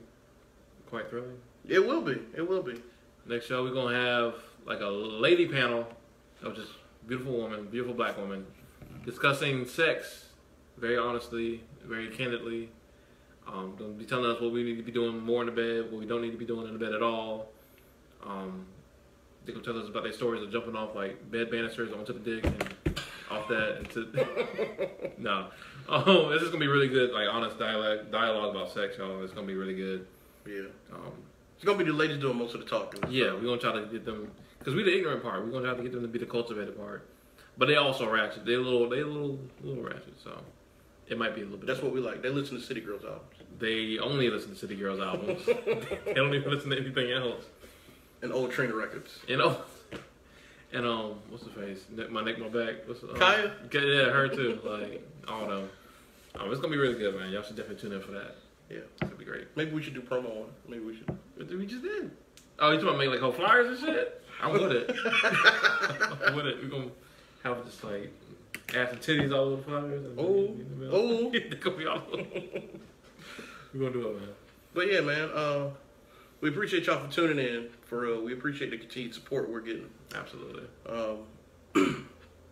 quite thrilling. It will be. It will be. Next show, we're gonna have like a lady panel of just beautiful women, beautiful black women, discussing sex very honestly, very candidly. Gonna be telling us what we need to be doing more in the bed, what we don't need to be doing in the bed at all. They're gonna tell us about their stories of jumping off like bed banisters onto the dick and off that into no. This is gonna be really good, like honest dialogue about sex, y'all. It's gonna be really good. Yeah. It's gonna be the ladies doing most of the talking. Yeah, we're gonna try to get them because we're the ignorant part. We're gonna try to get them to be the cultivated part. But they also ratchet. They little ratchet. So it might be a little bit. That's what we like. They listen to City Girls albums. They only listen to City Girls albums. They don't even listen to anything else. And old Trina records. You know. And what's the face? My neck, my back. What's Kaya? Yeah, her too. Like I don't know. It's gonna be really good, man. Y'all should definitely tune in for that. Yeah, it's gonna be great. Maybe we should do promo on it. Maybe we should. We just did. Oh, you talking about make like whole flyers and shit? I'm with it. I'm with it. We're gonna have just like ass and titties all over the flyers. Oh. They're gonna be all over. We're gonna do it, man. But yeah, man. We appreciate y'all for tuning in. For real, we appreciate the continued support we're getting. Absolutely.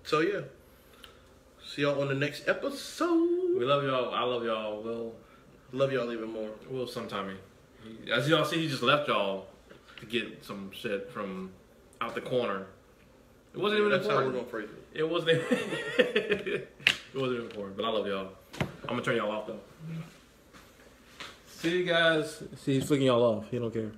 So yeah, see y'all on the next episode. We love y'all. I love y'all. We'll love y'all even more. Will sometime. As y'all see, he just left y'all to get some shit from out the corner. It wasn't even That's important. how we're gonna phrase it. It wasn't. It wasn't important. But I love y'all. I'm gonna turn y'all off though. See you guys. See, he's flicking y'all off. He don't care.